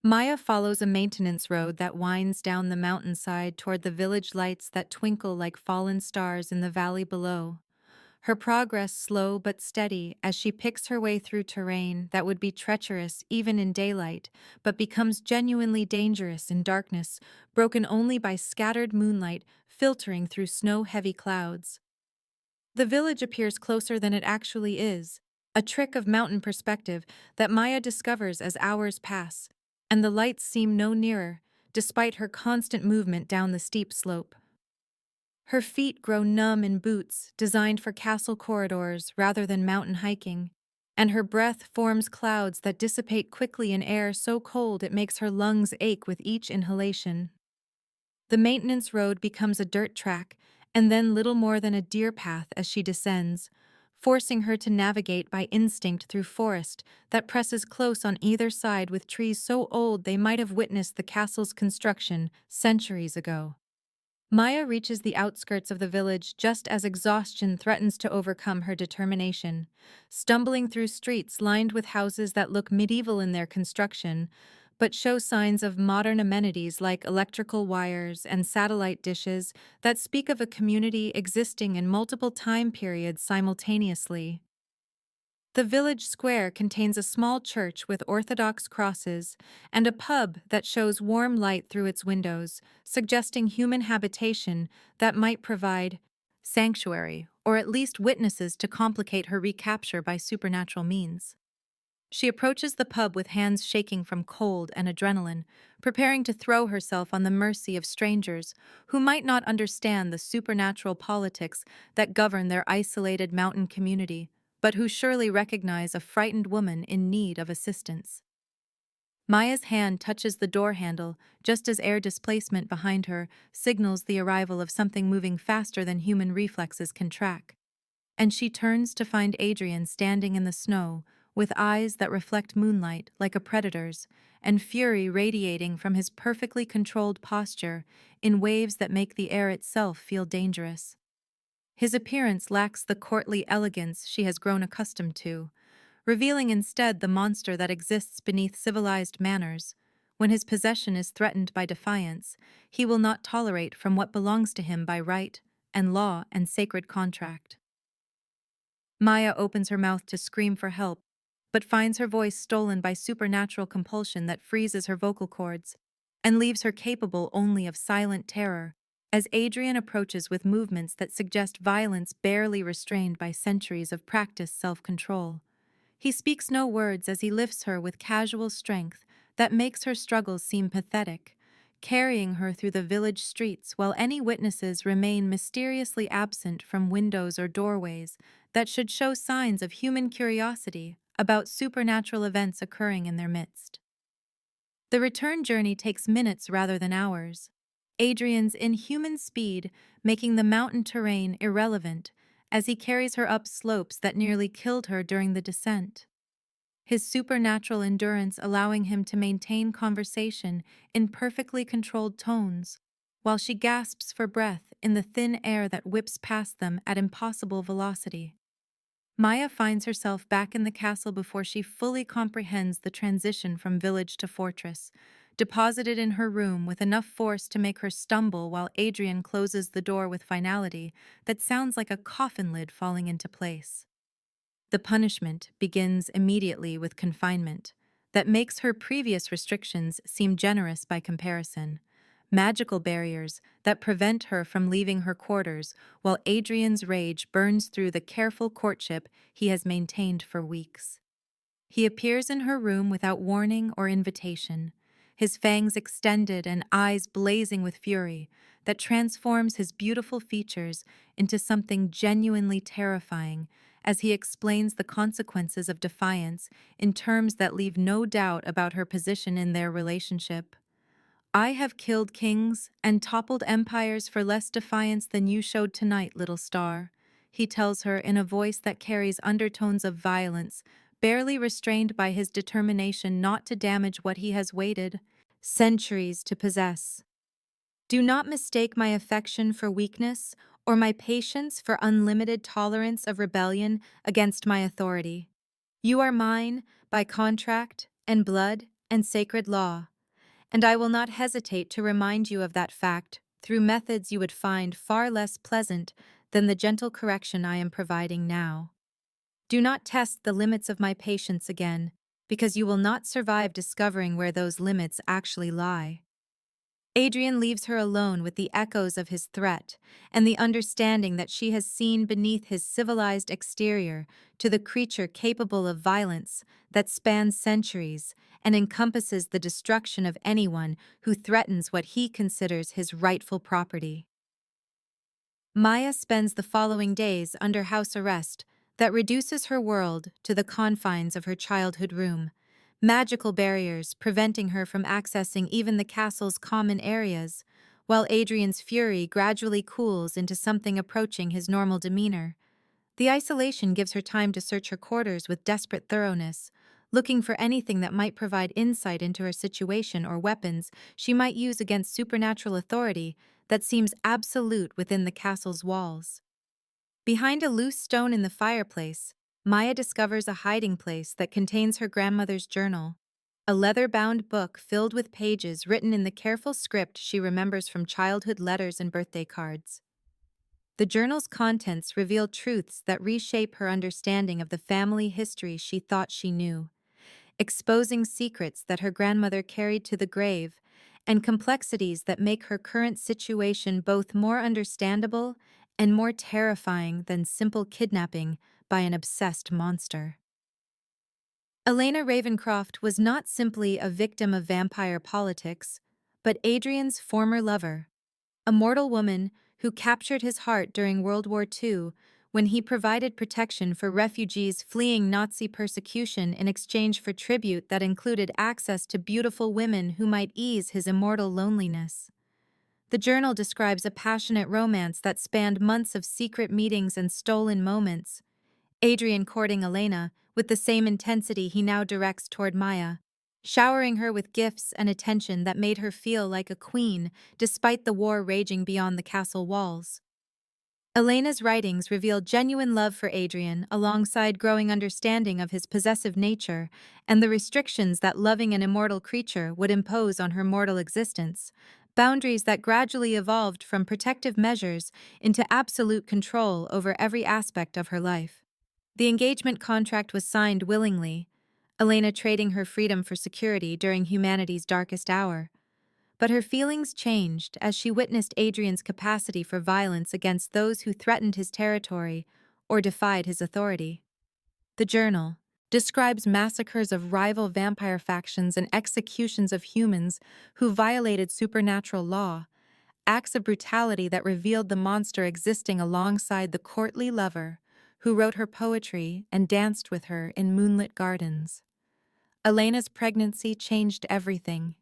Maya follows a maintenance road that winds down the mountainside toward the village lights that twinkle like fallen stars in the valley below. Her progress slow but steady as she picks her way through terrain that would be treacherous even in daylight, but becomes genuinely dangerous in darkness, broken only by scattered moonlight filtering through snow-heavy clouds. The village appears closer than it actually is, a trick of mountain perspective that Maya discovers as hours pass, and the lights seem no nearer, despite her constant movement down the steep slope. Her feet grow numb in boots designed for castle corridors rather than mountain hiking, and her breath forms clouds that dissipate quickly in air so cold it makes her lungs ache with each inhalation. The maintenance road becomes a dirt track, and then little more than a deer path as she descends, forcing her to navigate by instinct through forest that presses close on either side with trees so old they might have witnessed the castle's construction centuries ago. Maya reaches the outskirts of the village just as exhaustion threatens to overcome her determination, stumbling through streets lined with houses that look medieval in their construction, but show signs of modern amenities like electrical wires and satellite dishes that speak of a community existing in multiple time periods simultaneously. The village square contains a small church with Orthodox crosses and a pub that shows warm light through its windows, suggesting human habitation that might provide sanctuary or at least witnesses to complicate her recapture by supernatural means. She approaches the pub with hands shaking from cold and adrenaline, preparing to throw herself on the mercy of strangers who might not understand the supernatural politics that govern their isolated mountain community, but who surely recognize a frightened woman in need of assistance. Maya's hand touches the door handle just as air displacement behind her signals the arrival of something moving faster than human reflexes can track. And she turns to find Adrian standing in the snow, with eyes that reflect moonlight like a predator's, and fury radiating from his perfectly controlled posture in waves that make the air itself feel dangerous. His appearance lacks the courtly elegance she has grown accustomed to, revealing instead the monster that exists beneath civilized manners. When his possession is threatened by defiance, he will not tolerate from what belongs to him by right and law and sacred contract. Maya opens her mouth to scream for help, but finds her voice stolen by supernatural compulsion that freezes her vocal cords and leaves her capable only of silent terror as Adrian approaches with movements that suggest violence barely restrained by centuries of practiced self-control. He speaks no words as he lifts her with casual strength, that makes her struggles seem pathetic, carrying her through the village streets while any witnesses remain mysteriously absent from windows or doorways that should show signs of human curiosity about supernatural events occurring in their midst. The return journey takes minutes rather than hours, Adrian's inhuman speed making the mountain terrain irrelevant as he carries her up slopes that nearly killed her during the descent, his supernatural endurance allowing him to maintain conversation in perfectly controlled tones, while she gasps for breath in the thin air that whips past them at impossible velocity. Maya finds herself back in the castle before she fully comprehends the transition from village to fortress, deposited in her room with enough force to make her stumble while Adrian closes the door with finality that sounds like a coffin lid falling into place. The punishment begins immediately with confinement, that makes her previous restrictions seem generous by comparison. Magical barriers that prevent her from leaving her quarters, while Adrian's rage burns through the careful courtship he has maintained for weeks. He appears in her room without warning or invitation, his fangs extended and eyes blazing with fury that transforms his beautiful features into something genuinely terrifying as he explains the consequences of defiance in terms that leave no doubt about her position in their relationship. I have killed kings and toppled empires for less defiance than you showed tonight, little star, he tells her in a voice that carries undertones of violence, barely restrained by his determination not to damage what he has waited centuries to possess. Do not mistake my affection for weakness or my patience for unlimited tolerance of rebellion against my authority. You are mine by contract and blood and sacred law, and I will not hesitate to remind you of that fact through methods you would find far less pleasant than the gentle correction I am providing now. Do not test the limits of my patience again, because you will not survive discovering where those limits actually lie. Adrian leaves her alone with the echoes of his threat and the understanding that she has seen beneath his civilized exterior to the creature capable of violence that spans centuries and encompasses the destruction of anyone who threatens what he considers his rightful property. Maya spends the following days under house arrest that reduces her world to the confines of her childhood room, magical barriers preventing her from accessing even the castle's common areas, while Adrian's fury gradually cools into something approaching his normal demeanor. The isolation gives her time to search her quarters with desperate thoroughness, looking for anything that might provide insight into her situation or weapons she might use against supernatural authority that seems absolute within the castle's walls. Behind a loose stone in the fireplace, Maya discovers a hiding place that contains her grandmother's journal, a leather-bound book filled with pages written in the careful script she remembers from childhood letters and birthday cards. The journal's contents reveal truths that reshape her understanding of the family history she thought she knew, exposing secrets that her grandmother carried to the grave and complexities that make her current situation both more understandable and more terrifying than simple kidnapping by an obsessed monster. Elena Ravencroft was not simply a victim of vampire politics, but Adrian's former lover, a mortal woman who captured his heart during World War II when he provided protection for refugees fleeing Nazi persecution in exchange for tribute that included access to beautiful women who might ease his immortal loneliness. The journal describes a passionate romance that spanned months of secret meetings and stolen moments, Adrian courting Elena with the same intensity he now directs toward Maya, showering her with gifts and attention that made her feel like a queen despite the war raging beyond the castle walls. Elena's writings reveal genuine love for Adrian alongside growing understanding of his possessive nature and the restrictions that loving an immortal creature would impose on her mortal existence, boundaries that gradually evolved from protective measures into absolute control over every aspect of her life. The engagement contract was signed willingly, Elena trading her freedom for security during humanity's darkest hour. But her feelings changed as she witnessed Adrian's capacity for violence against those who threatened his territory or defied his authority. The journal, describes massacres of rival vampire factions and executions of humans who violated supernatural law, acts of brutality that revealed the monster existing alongside the courtly lover who wrote her poetry and danced with her in moonlit gardens. Elena's pregnancy changed everything,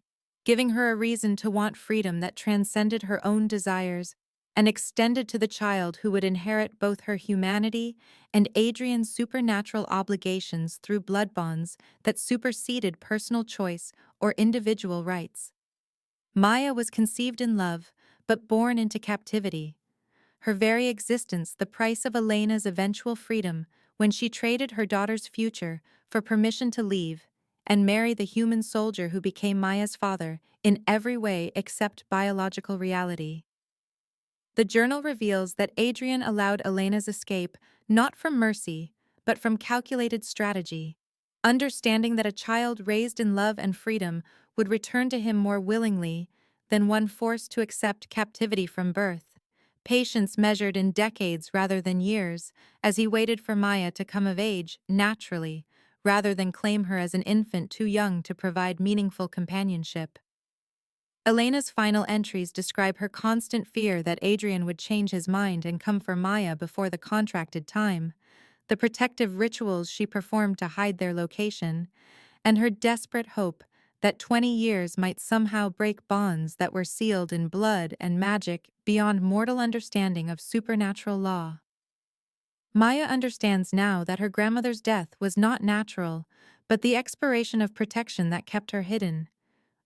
giving her a reason to want freedom that transcended her own desires and extended to the child who would inherit both her humanity and Adrian's supernatural obligations through blood bonds that superseded personal choice or individual rights. Maya was conceived in love, but born into captivity, her very existence the price of Elena's eventual freedom when she traded her daughter's future for permission to leave and marry the human soldier who became Maya's father in every way except biological reality. The journal reveals that Adrian allowed Elena's escape not from mercy, but from calculated strategy, understanding that a child raised in love and freedom would return to him more willingly than one forced to accept captivity from birth. Patience measured in decades rather than years, as he waited for Maya to come of age naturally, rather than claim her as an infant too young to provide meaningful companionship. Elena's final entries describe her constant fear that Adrian would change his mind and come for Maya before the contracted time, the protective rituals she performed to hide their location, and her desperate hope that 20 years might somehow break bonds that were sealed in blood and magic beyond mortal understanding of supernatural law. Maya understands now that her grandmother's death was not natural, but the expiration of protection that kept her hidden.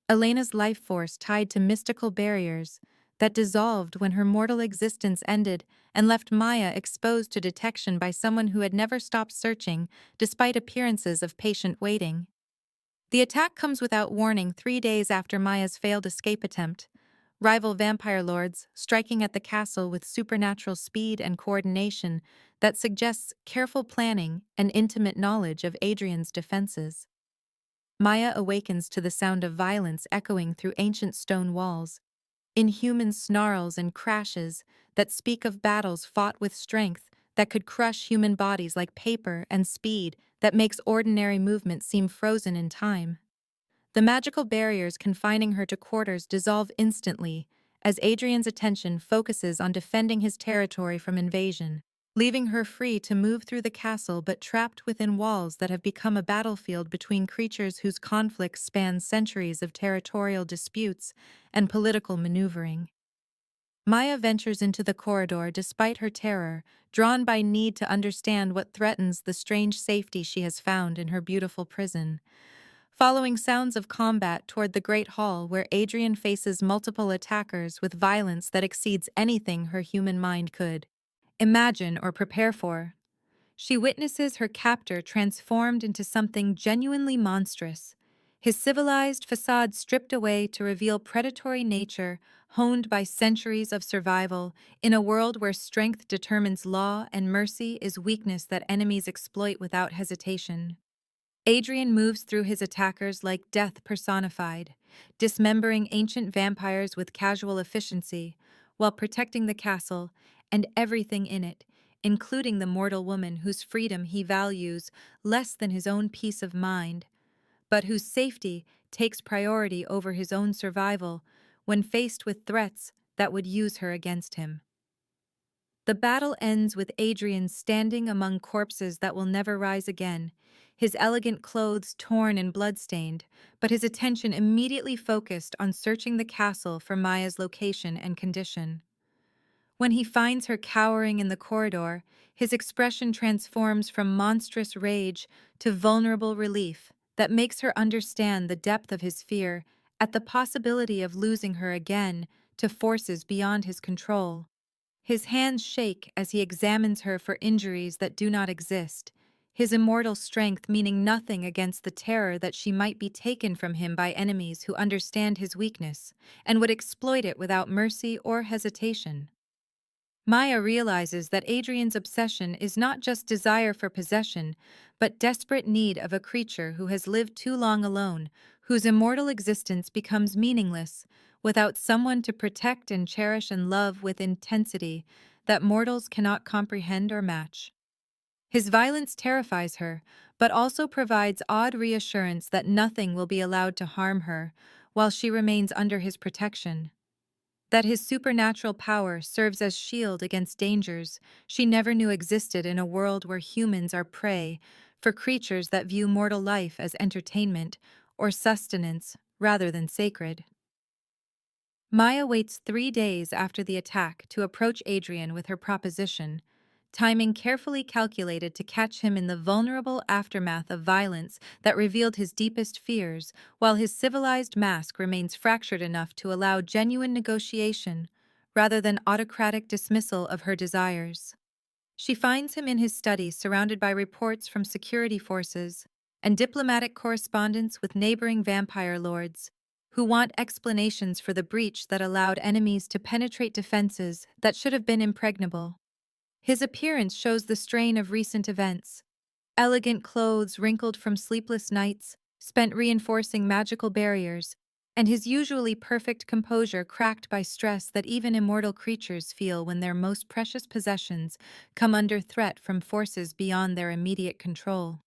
Elena's life force tied to mystical barriers that dissolved when her mortal existence ended and left Maya exposed to detection by someone who had never stopped searching despite appearances of patient waiting. The attack comes without warning 3 days after Maya's failed escape attempt, rival vampire lords striking at the castle with supernatural speed and coordination that suggests careful planning and intimate knowledge of Adrian's defenses. Maya awakens to the sound of violence echoing through ancient stone walls, inhuman snarls and crashes that speak of battles fought with strength that could crush human bodies like paper and speed that makes ordinary movement seem frozen in time. The magical barriers confining her to quarters dissolve instantly as Adrian's attention focuses on defending his territory from invasion, leaving her free to move through the castle but trapped within walls that have become a battlefield between creatures whose conflicts span centuries of territorial disputes and political maneuvering. Maya ventures into the corridor despite her terror, drawn by need to understand what threatens the strange safety she has found in her beautiful prison. Following sounds of combat toward the Great Hall where Adrian faces multiple attackers with violence that exceeds anything her human mind could imagine or prepare for, she witnesses her captor transformed into something genuinely monstrous, his civilized facade stripped away to reveal predatory nature honed by centuries of survival in a world where strength determines law and mercy is weakness that enemies exploit without hesitation. Adrian moves through his attackers like death personified, dismembering ancient vampires with casual efficiency, while protecting the castle and everything in it, including the mortal woman whose freedom he values less than his own peace of mind, but whose safety takes priority over his own survival when faced with threats that would use her against him. The battle ends with Adrian standing among corpses that will never rise again, his elegant clothes torn and bloodstained, but his attention immediately focused on searching the castle for Maya's location and condition. When he finds her cowering in the corridor, his expression transforms from monstrous rage to vulnerable relief that makes her understand the depth of his fear at the possibility of losing her again to forces beyond his control. His hands shake as he examines her for injuries that do not exist, his immortal strength meaning nothing against the terror that she might be taken from him by enemies who understand his weakness and would exploit it without mercy or hesitation. Maya realizes that Adrian's obsession is not just desire for possession, but desperate need of a creature who has lived too long alone, whose immortal existence becomes meaningless without someone to protect and cherish and love with intensity that mortals cannot comprehend or match. His violence terrifies her, but also provides odd reassurance that nothing will be allowed to harm her while she remains under his protection. That his supernatural power serves as shield against dangers she never knew existed in a world where humans are prey for creatures that view mortal life as entertainment or sustenance rather than sacred. Maya waits 3 days after the attack to approach Adrian with her proposition, timing carefully calculated to catch him in the vulnerable aftermath of violence that revealed his deepest fears, while his civilized mask remains fractured enough to allow genuine negotiation rather than autocratic dismissal of her desires. She finds him in his study surrounded by reports from security forces and diplomatic correspondence with neighboring vampire lords, who want explanations for the breach that allowed enemies to penetrate defenses that should have been impregnable. His appearance shows the strain of recent events. Elegant clothes wrinkled from sleepless nights, spent reinforcing magical barriers, and his usually perfect composure cracked by stress that even immortal creatures feel when their most precious possessions come under threat from forces beyond their immediate control.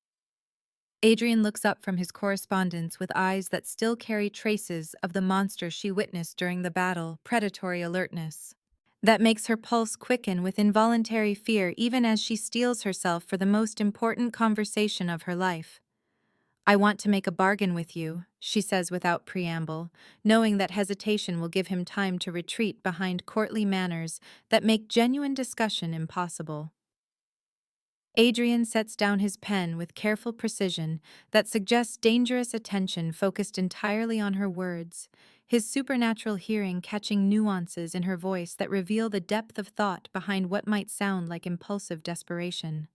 Adrian looks up from his correspondence with eyes that still carry traces of the monster she witnessed during the battle, predatory alertness that makes her pulse quicken with involuntary fear even as she steels herself for the most important conversation of her life. "I want to make a bargain with you," she says without preamble, knowing that hesitation will give him time to retreat behind courtly manners that make genuine discussion impossible. Adrian sets down his pen with careful precision that suggests dangerous attention focused entirely on her words, his supernatural hearing catching nuances in her voice that reveal the depth of thought behind what might sound like impulsive desperation.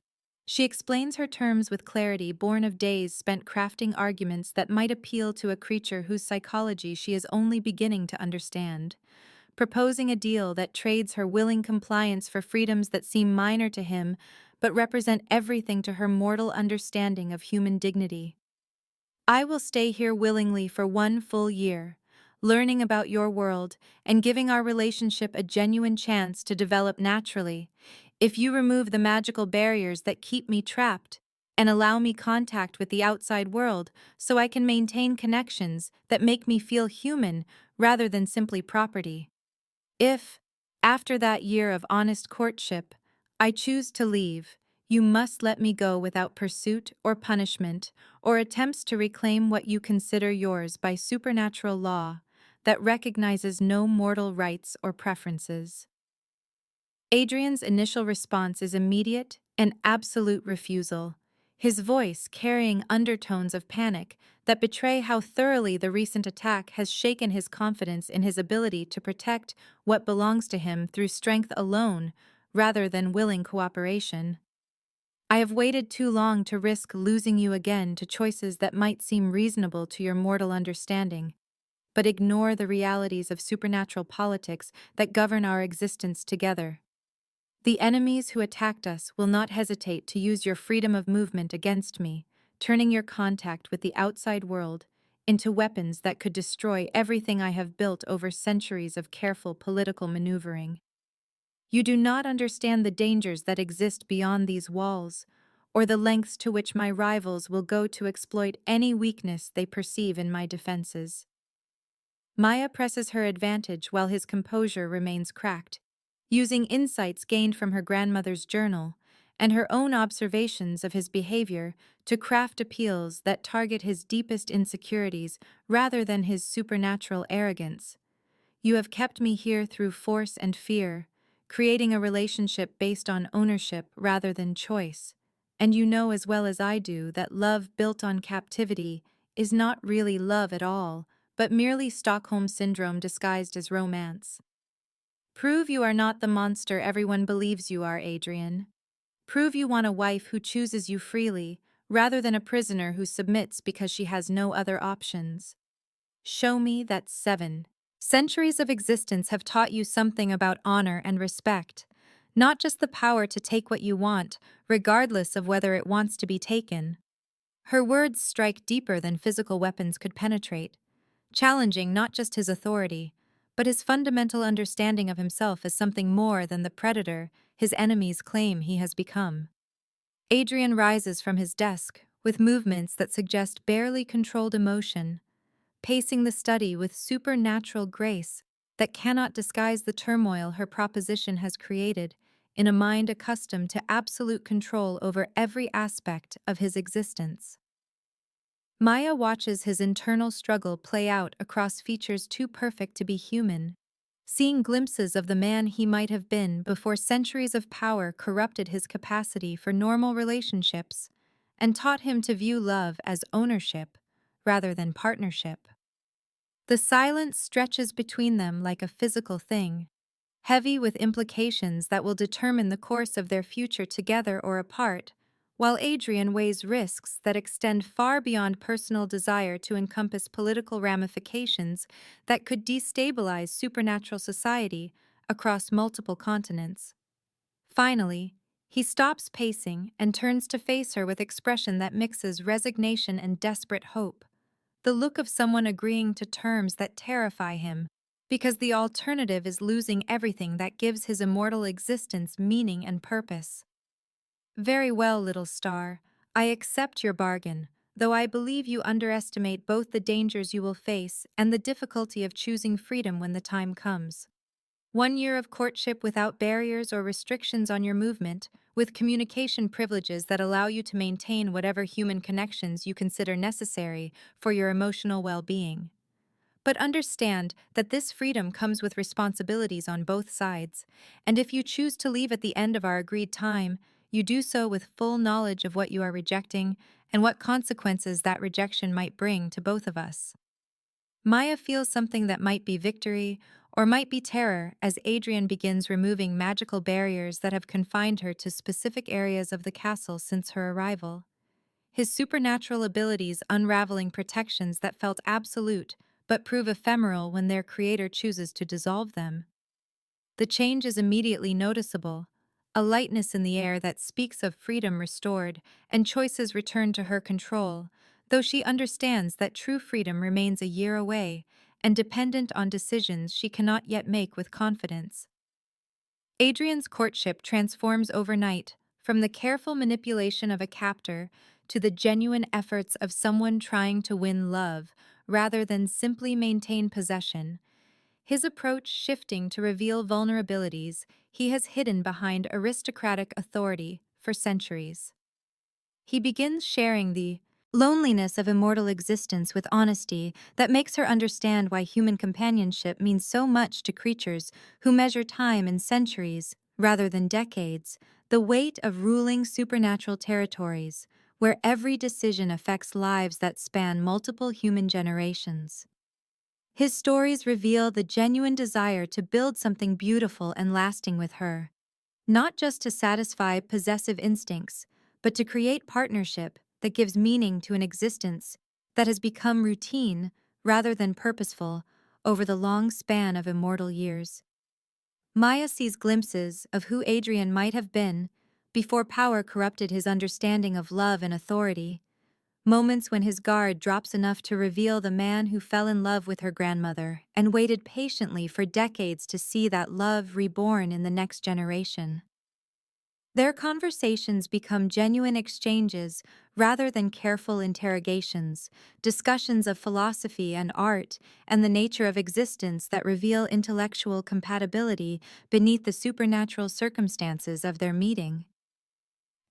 She explains her terms with clarity born of days spent crafting arguments that might appeal to a creature whose psychology she is only beginning to understand, proposing a deal that trades her willing compliance for freedoms that seem minor to him but represent everything to her mortal understanding of human dignity. "I will stay here willingly for 1 full year, learning about your world and giving our relationship a genuine chance to develop naturally, if you remove the magical barriers that keep me trapped and allow me contact with the outside world so I can maintain connections that make me feel human rather than simply property. If, after that year of honest courtship, I choose to leave, you must let me go without pursuit or punishment or attempts to reclaim what you consider yours by supernatural law that recognizes no mortal rights or preferences." Adrian's initial response is immediate and absolute refusal, his voice carrying undertones of panic that betray how thoroughly the recent attack has shaken his confidence in his ability to protect what belongs to him through strength alone rather than willing cooperation. "I have waited too long to risk losing you again to choices that might seem reasonable to your mortal understanding, but ignore the realities of supernatural politics that govern our existence together. The enemies who attacked us will not hesitate to use your freedom of movement against me, turning your contact with the outside world into weapons that could destroy everything I have built over centuries of careful political maneuvering. You do not understand the dangers that exist beyond these walls, or the lengths to which my rivals will go to exploit any weakness they perceive in my defenses." Maya presses her advantage while his composure remains cracked, using insights gained from her grandmother's journal and her own observations of his behavior to craft appeals that target his deepest insecurities rather than his supernatural arrogance. "You have kept me here through force and fear, creating a relationship based on ownership rather than choice. And you know as well as I do that love built on captivity is not really love at all, but merely Stockholm Syndrome disguised as romance. Prove you are not the monster everyone believes you are, Adrian. Prove you want a wife who chooses you freely, rather than a prisoner who submits because she has no other options. Show me that 7 centuries of existence have taught you something about honor and respect, not just the power to take what you want, regardless of whether it wants to be taken." Her words strike deeper than physical weapons could penetrate, challenging not just his authority, but his fundamental understanding of himself as something more than the predator his enemies claim he has become. Adrian rises from his desk with movements that suggest barely controlled emotion, pacing the study with supernatural grace that cannot disguise the turmoil her proposition has created in a mind accustomed to absolute control over every aspect of his existence. Maya watches his internal struggle play out across features too perfect to be human, seeing glimpses of the man he might have been before centuries of power corrupted his capacity for normal relationships and taught him to view love as ownership rather than partnership. The silence stretches between them like a physical thing, heavy with implications that will determine the course of their future together or apart, while Adrian weighs risks that extend far beyond personal desire to encompass political ramifications that could destabilize supernatural society across multiple continents. Finally, he stops pacing and turns to face her with expression that mixes resignation and desperate hope, the look of someone agreeing to terms that terrify him, because the alternative is losing everything that gives his immortal existence meaning and purpose. Very well, little star, I accept your bargain, though I believe you underestimate both the dangers you will face and the difficulty of choosing freedom when the time comes. 1 year of courtship without barriers or restrictions on your movement, with communication privileges that allow you to maintain whatever human connections you consider necessary for your emotional well-being. But understand that this freedom comes with responsibilities on both sides, and if you choose to leave at the end of our agreed time, you do so with full knowledge of what you are rejecting and what consequences that rejection might bring to both of us. Maya feels something that might be victory or might be terror as Adrian begins removing magical barriers that have confined her to specific areas of the castle since her arrival. His supernatural abilities unraveling protections that felt absolute but prove ephemeral when their creator chooses to dissolve them. The change is immediately noticeable, a lightness in the air that speaks of freedom restored and choices returned to her control, though she understands that true freedom remains a year away and dependent on decisions she cannot yet make with confidence. Adrian's courtship transforms overnight, from the careful manipulation of a captor to the genuine efforts of someone trying to win love rather than simply maintain possession, his approach shifting to reveal vulnerabilities he has hidden behind aristocratic authority for centuries. He begins sharing the loneliness of immortal existence with honesty that makes her understand why human companionship means so much to creatures who measure time in centuries rather than decades, the weight of ruling supernatural territories, where every decision affects lives that span multiple human generations. His stories reveal the genuine desire to build something beautiful and lasting with her, not just to satisfy possessive instincts, but to create partnership that gives meaning to an existence that has become routine rather than purposeful over the long span of immortal years. Maya sees glimpses of who Adrian might have been before power corrupted his understanding of love and authority, moments when his guard drops enough to reveal the man who fell in love with her grandmother and waited patiently for decades to see that love reborn in the next generation. Their conversations become genuine exchanges rather than careful interrogations, discussions of philosophy and art and the nature of existence that reveal intellectual compatibility beneath the supernatural circumstances of their meeting.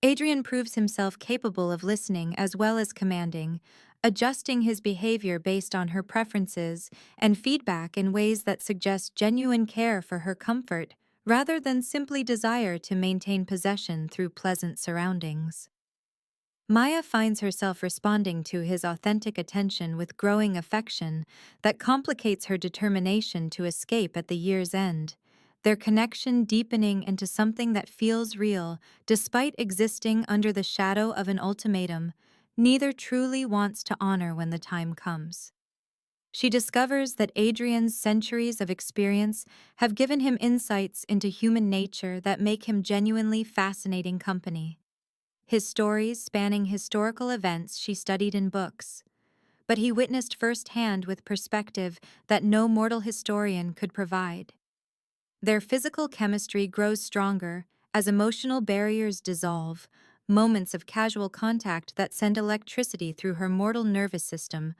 Adrian proves himself capable of listening as well as commanding, adjusting his behavior based on her preferences and feedback in ways that suggest genuine care for her comfort rather than simply desire to maintain possession through pleasant surroundings. Maya finds herself responding to his authentic attention with growing affection that complicates her determination to escape at the year's end, their connection deepening into something that feels real despite existing under the shadow of an ultimatum neither truly wants to honor when the time comes. She discovers that Adrian's centuries of experience have given him insights into human nature that make him genuinely fascinating company. His stories spanning historical events she studied in books, but he witnessed firsthand with perspective that no mortal historian could provide. Their physical chemistry grows stronger as emotional barriers dissolve, moments of casual contact that send electricity through her mortal nervous system,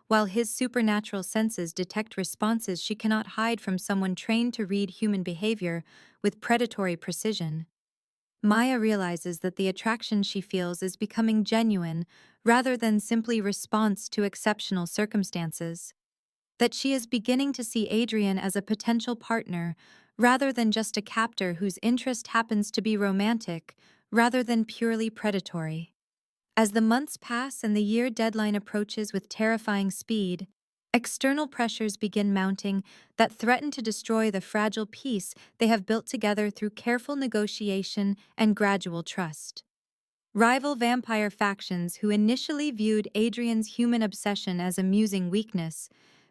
while his supernatural senses detect responses she cannot hide from someone trained to read human behavior with predatory precision. Maya realizes that the attraction she feels is becoming genuine rather than simply response to exceptional circumstances, that she is beginning to see Adrian as a potential partner rather than just a captor whose interest happens to be romantic rather than purely predatory. As the months pass and the year deadline approaches with terrifying speed, external pressures begin mounting that threaten to destroy the fragile peace they have built together through careful negotiation and gradual trust. Rival vampire factions who initially viewed Adrian's human obsession as amusing weakness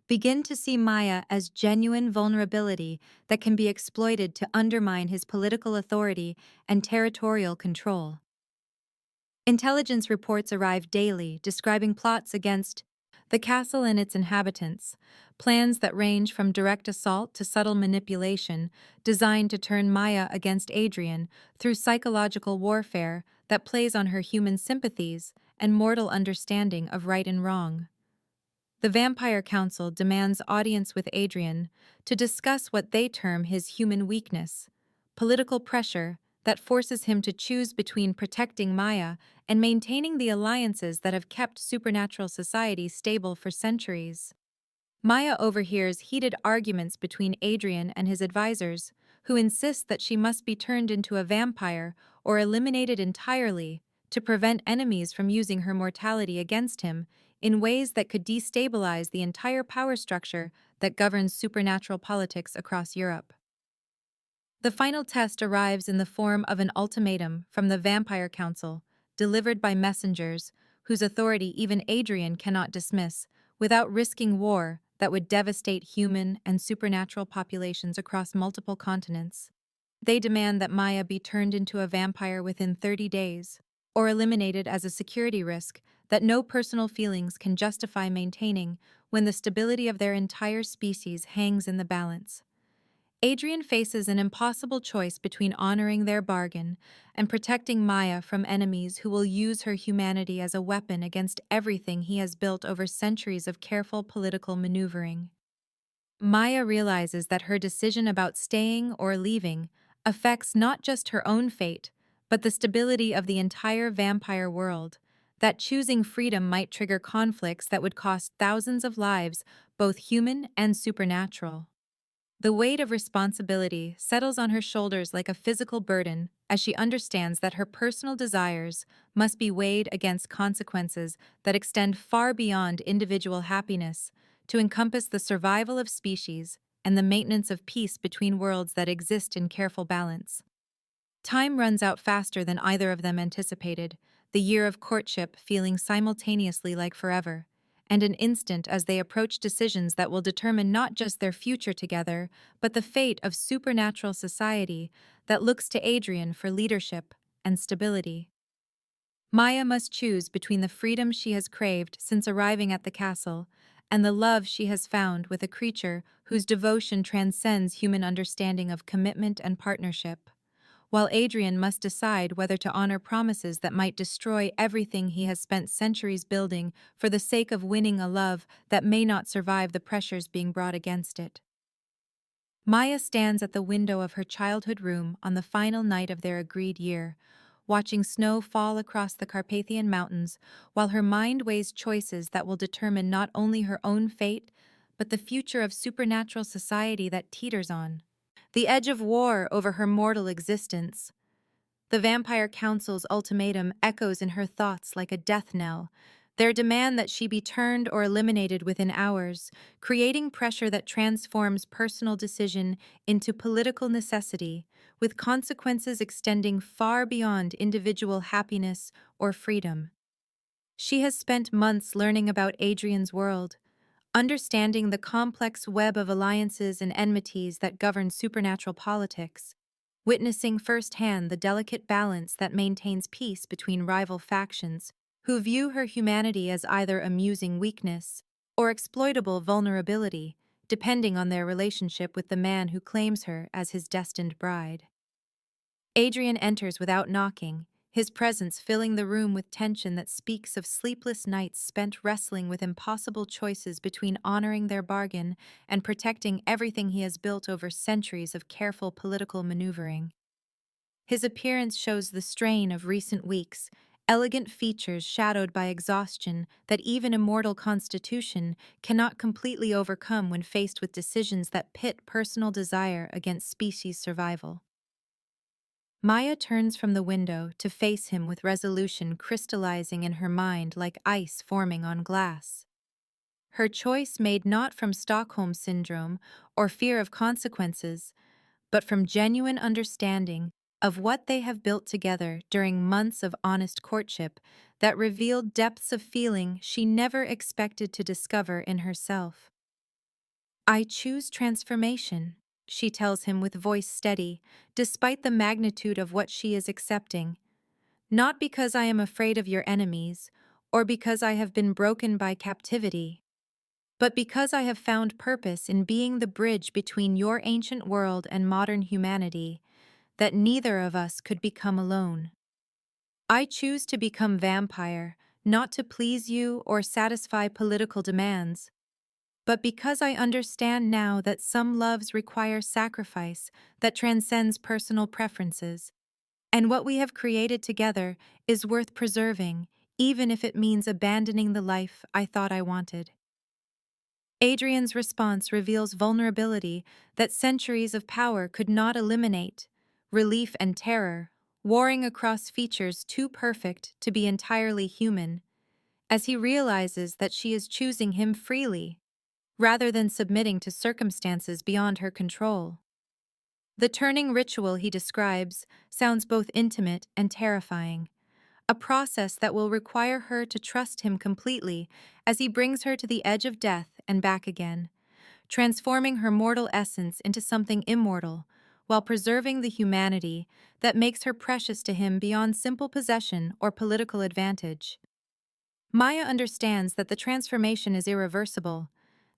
begin to see Maya as genuine vulnerability that can be exploited to undermine his political authority and territorial control. Intelligence reports arrive daily describing plots against the castle and its inhabitants, plans that range from direct assault to subtle manipulation designed to turn Maya against Adrian through psychological warfare that plays on her human sympathies and mortal understanding of right and wrong. The Vampire Council demands audience with Adrian to discuss what they term his human weakness, political pressure that forces him to choose between protecting Maya and maintaining the alliances that have kept supernatural society stable for centuries. Maya overhears heated arguments between Adrian and his advisors, who insist that she must be turned into a vampire or eliminated entirely to prevent enemies from using her mortality against him in ways that could destabilize the entire power structure that governs supernatural politics across Europe. The final test arrives in the form of an ultimatum from the Vampire Council, delivered by messengers whose authority even Adrian cannot dismiss, without risking war that would devastate human and supernatural populations across multiple continents. They demand that Maya be turned into a vampire within 30 days, or eliminated as a security risk that no personal feelings can justify maintaining when the stability of their entire species hangs in the balance. Adrian faces an impossible choice between honoring their bargain and protecting Maya from enemies who will use her humanity as a weapon against everything he has built over centuries of careful political maneuvering. Maya realizes that her decision about staying or leaving affects not just her own fate, but the stability of the entire vampire world, that choosing freedom might trigger conflicts that would cost thousands of lives, both human and supernatural. The weight of responsibility settles on her shoulders like a physical burden as she understands that her personal desires must be weighed against consequences that extend far beyond individual happiness to encompass the survival of species and the maintenance of peace between worlds that exist in careful balance. Time runs out faster than either of them anticipated, the year of courtship feeling simultaneously like forever, and an instant as they approach decisions that will determine not just their future together, but the fate of supernatural society that looks to Adrian for leadership and stability. Maya must choose between the freedom she has craved since arriving at the castle and the love she has found with a creature whose devotion transcends human understanding of commitment and partnership, while Adrian must decide whether to honor promises that might destroy everything he has spent centuries building for the sake of winning a love that may not survive the pressures being brought against it. Maya stands at the window of her childhood room on the final night of their agreed year, watching snow fall across the Carpathian Mountains while her mind weighs choices that will determine not only her own fate, but the future of supernatural society that teeters on the edge of war over her mortal existence. The Vampire Council's ultimatum echoes in her thoughts like a death knell, their demand that she be turned or eliminated within hours, creating pressure that transforms personal decision into political necessity, with consequences extending far beyond individual happiness or freedom. She has spent months learning about Adrian's world, understanding the complex web of alliances and enmities that govern supernatural politics, witnessing firsthand the delicate balance that maintains peace between rival factions who view her humanity as either amusing weakness or exploitable vulnerability, depending on their relationship with the man who claims her as his destined bride. Adrian enters without knocking, his presence filling the room with tension that speaks of sleepless nights spent wrestling with impossible choices between honoring their bargain and protecting everything he has built over centuries of careful political maneuvering. His appearance shows the strain of recent weeks, elegant features shadowed by exhaustion that even immortal constitution cannot completely overcome when faced with decisions that pit personal desire against species survival. Maya turns from the window to face him with resolution crystallizing in her mind like ice forming on glass. Her choice made not from Stockholm Syndrome or fear of consequences, but from genuine understanding of what they have built together during months of honest courtship that revealed depths of feeling she never expected to discover in herself. I choose transformation, she tells him with voice steady, despite the magnitude of what she is accepting. Not because I am afraid of your enemies, or because I have been broken by captivity, but because I have found purpose in being the bridge between your ancient world and modern humanity, that neither of us could become alone. I choose to become vampire, not to please you or satisfy political demands, but because I understand now that some loves require sacrifice that transcends personal preferences, and what we have created together is worth preserving, even if it means abandoning the life I thought I wanted. Adrian's response reveals vulnerability that centuries of power could not eliminate, relief and terror, warring across features too perfect to be entirely human, as he realizes that she is choosing him freely, rather than submitting to circumstances beyond her control. The turning ritual he describes sounds both intimate and terrifying, a process that will require her to trust him completely as he brings her to the edge of death and back again, transforming her mortal essence into something immortal, while preserving the humanity that makes her precious to him beyond simple possession or political advantage. Maya understands that the transformation is irreversible,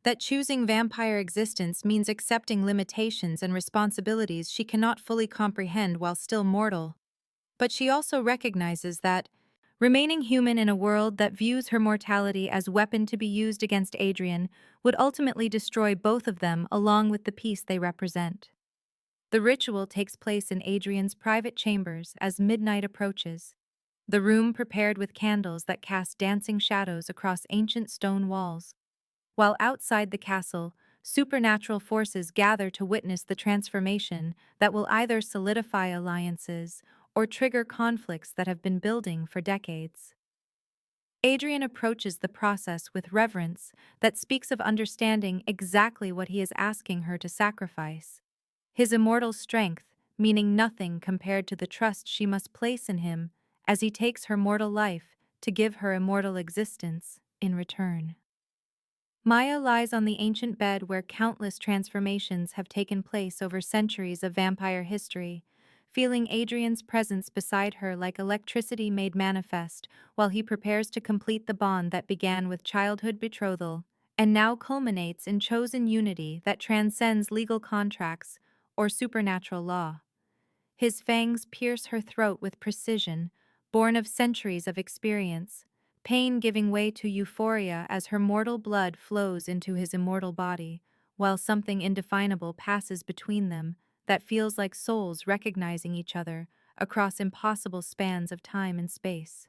that choosing vampire existence means accepting limitations and responsibilities she cannot fully comprehend while still mortal. But she also recognizes that, remaining human in a world that views her mortality as weapon to be used against Adrian would ultimately destroy both of them along with the peace they represent. The ritual takes place in Adrian's private chambers as midnight approaches, the room prepared with candles that cast dancing shadows across ancient stone walls, while outside the castle, supernatural forces gather to witness the transformation that will either solidify alliances or trigger conflicts that have been building for decades. Adrian approaches the process with reverence that speaks of understanding exactly what he is asking her to sacrifice. His immortal strength, meaning nothing compared to the trust she must place in him as he takes her mortal life to give her immortal existence in return. Maya lies on the ancient bed where countless transformations have taken place over centuries of vampire history, feeling Adrian's presence beside her like electricity made manifest while he prepares to complete the bond that began with childhood betrothal and now culminates in chosen unity that transcends legal contracts or supernatural law. His fangs pierce her throat with precision, born of centuries of experience, pain giving way to euphoria as her mortal blood flows into his immortal body, while something indefinable passes between them that feels like souls recognizing each other across impossible spans of time and space.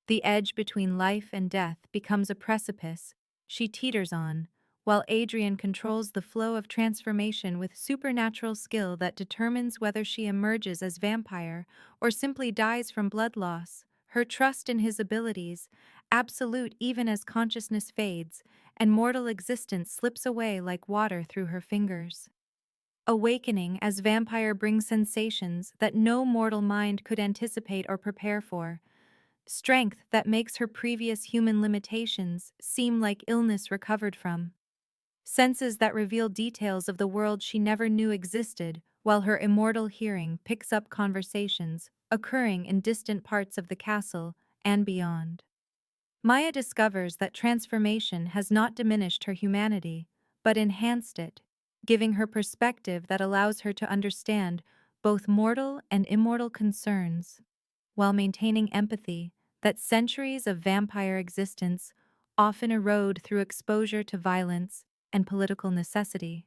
The edge between life and death becomes a precipice she teeters on, while Adrian controls the flow of transformation with supernatural skill that determines whether she emerges as vampire or simply dies from blood loss. Her trust in his abilities, absolute even as consciousness fades, and mortal existence slips away like water through her fingers. Awakening as vampire brings sensations that no mortal mind could anticipate or prepare for, strength that makes her previous human limitations seem like illness recovered from, senses that reveal details of the world she never knew existed, while her immortal hearing picks up conversations occurring in distant parts of the castle and beyond. Maya discovers that transformation has not diminished her humanity, but enhanced it, giving her perspective that allows her to understand both mortal and immortal concerns. while maintaining empathy that centuries of vampire existence often erode through exposure to violence and political necessity.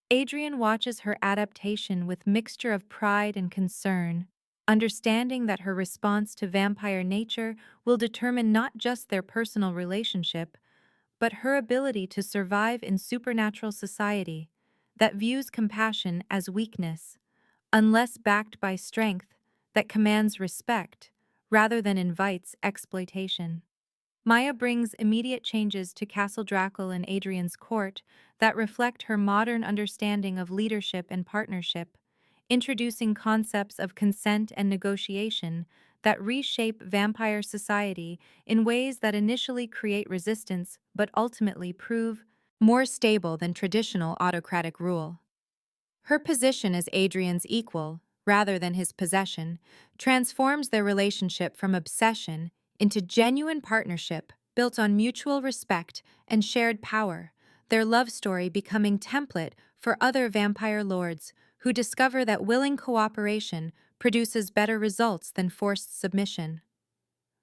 Adrian watches her adaptation with mixture of pride and concern, understanding that her response to vampire nature will determine not just their personal relationship, but her ability to survive in supernatural society that views compassion as weakness, unless backed by strength that commands respect rather than invites exploitation. Maya brings immediate changes to Castle Drackle and Adrian's court that reflect her modern understanding of leadership and partnership, introducing concepts of consent and negotiation that reshape vampire society in ways that initially create resistance but ultimately prove more stable than traditional autocratic rule. Her position as Adrian's equal, rather than his possession, transforms their relationship from obsession into genuine partnership built on mutual respect and shared power, their love story becoming template for other vampire lords who discover that willing cooperation produces better results than forced submission.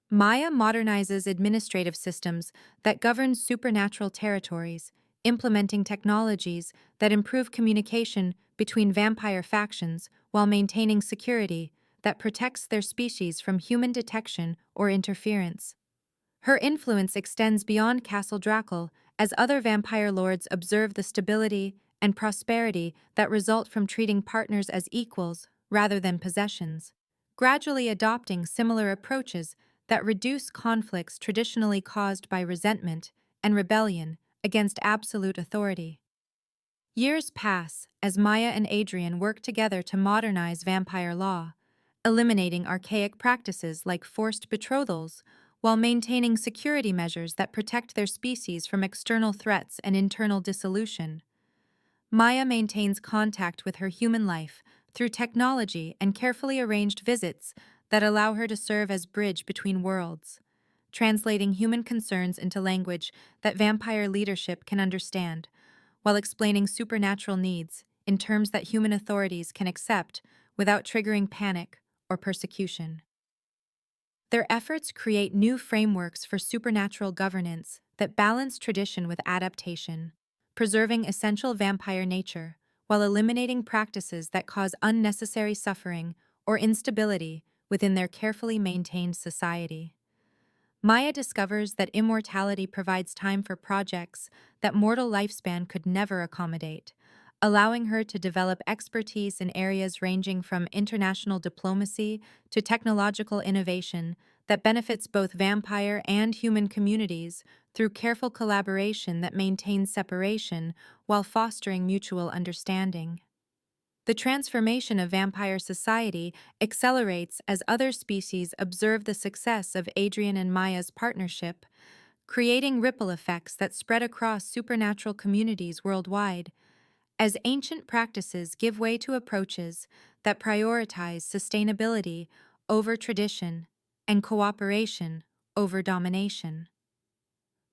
Maya modernizes administrative systems that govern supernatural territories, implementing technologies that improve communication between vampire factions while maintaining security that protects their species from human detection or interference. Her influence extends beyond Castle Drackle as other vampire lords observe the stability and prosperity that result from treating partners as equals rather than possessions, gradually adopting similar approaches that reduce conflicts traditionally caused by resentment and rebellion against absolute authority. Years pass as Maya and Adrian work together to modernize vampire law, eliminating archaic practices like forced betrothals while maintaining security measures that protect their species from external threats and internal dissolution. Maya maintains contact with her human life through technology and carefully arranged visits that allow her to serve as bridge between worlds, translating human concerns into language that vampire leadership can understand, while explaining supernatural needs in terms that human authorities can accept without triggering panic or persecution. Their efforts create new frameworks for supernatural governance that balance tradition with adaptation, preserving essential vampire nature while eliminating practices that cause unnecessary suffering or instability within their carefully maintained society. Maya discovers that immortality provides time for projects that mortal lifespan could never accommodate, allowing her to develop expertise in areas ranging from international diplomacy to technological innovation that benefits both vampire and human communities through careful collaboration that maintains separation while fostering mutual understanding. The transformation of vampire society accelerates as other species observe the success of Adrian and Maya's partnership, creating ripple effects that spread across supernatural communities worldwide. As ancient practices give way to approaches that prioritize sustainability over tradition and cooperation over domination.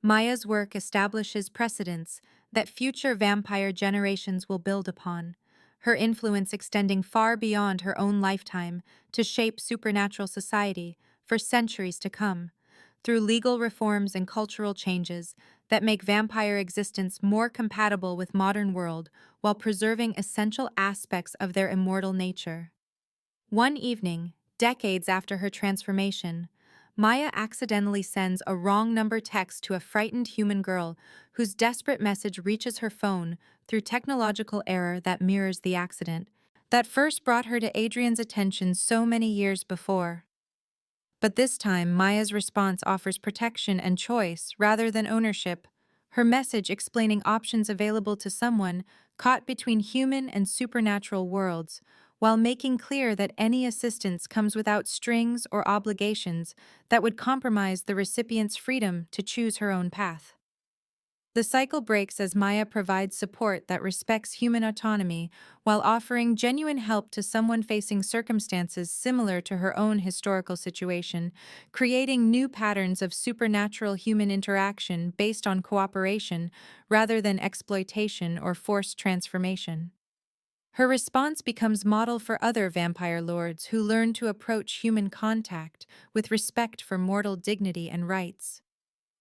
Maya's work establishes precedents that future vampire generations will build upon, her influence extending far beyond her own lifetime to shape supernatural society for centuries to come, through legal reforms and cultural changes that make vampire existence more compatible with modern world while preserving essential aspects of their immortal nature. One evening, decades after her transformation, Maya accidentally sends a wrong number text to a frightened human girl whose desperate message reaches her phone through technological error that mirrors the accident that first brought her to Adrian's attention so many years before. But this time, Maya's response offers protection and choice rather than ownership, her message explaining options available to someone caught between human and supernatural worlds, while making clear that any assistance comes without strings or obligations that would compromise the recipient's freedom to choose her own path. The cycle breaks as Maya provides support that respects human autonomy while offering genuine help to someone facing circumstances similar to her own historical situation, creating new patterns of supernatural human interaction based on cooperation rather than exploitation or forced transformation. Her response becomes model for other vampire lords who learn to approach human contact with respect for mortal dignity and rights,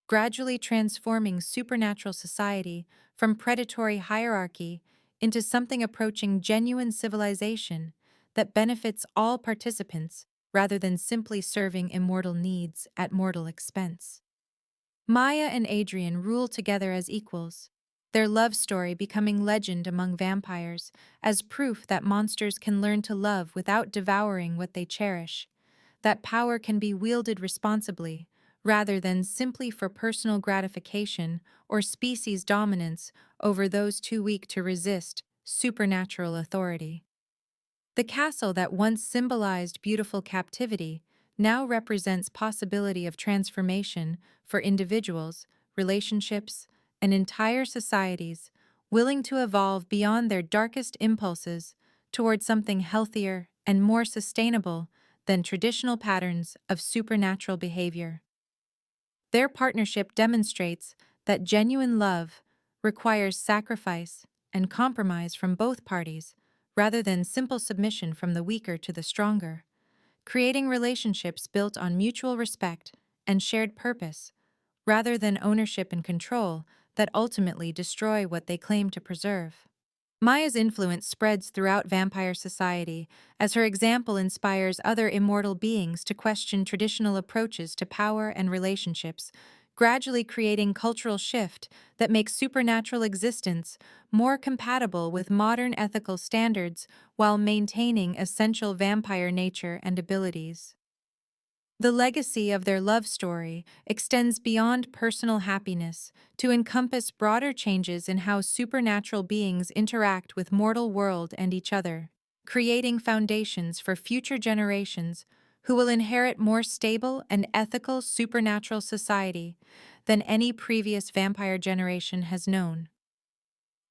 gradually transforming supernatural society from predatory hierarchy into something approaching genuine civilization that benefits all participants rather than simply serving immortal needs at mortal expense. Maya and Adrian rule together as equals, their love story becoming legend among vampires as proof that monsters can learn to love without devouring what they cherish, that power can be wielded responsibly rather than simply for personal gratification or species dominance over those too weak to resist supernatural authority. The castle that once symbolized beautiful captivity now represents possibility of transformation for individuals, relationships, and entire societies willing to evolve beyond their darkest impulses toward something healthier and more sustainable than traditional patterns of supernatural behavior. Their partnership demonstrates that genuine love requires sacrifice and compromise from both parties rather than simple submission from the weaker to the stronger, creating relationships built on mutual respect and shared purpose rather than ownership and control that ultimately destroy what they claim to preserve. Maya's influence spreads throughout vampire society as her example inspires other immortal beings to question traditional approaches to power and relationships, gradually creating cultural shift that makes supernatural existence more compatible with modern ethical standards while maintaining essential vampire nature and abilities. The legacy of their love story extends beyond personal happiness to encompass broader changes in how supernatural beings interact with mortal world and each other, creating foundations for future generations who will inherit more stable and ethical supernatural society than any previous vampire generation has known.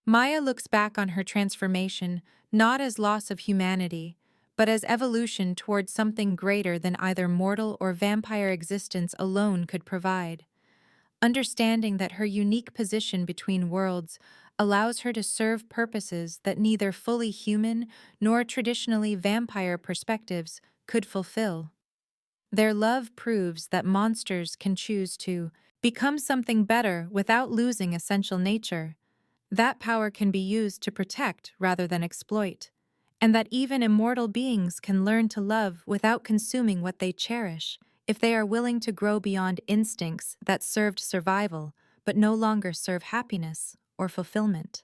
Maya looks back on her transformation not as loss of humanity, but as evolution towards something greater than either mortal or vampire existence alone could provide. Understanding that her unique position between worlds allows her to serve purposes that neither fully human nor traditionally vampire perspectives could fulfill. Their love proves that monsters can choose to become something better without losing essential nature. That power can be used to protect rather than exploit, and that even immortal beings can learn to love without consuming what they cherish if they are willing to grow beyond instincts that served survival but no longer serve happiness or fulfillment.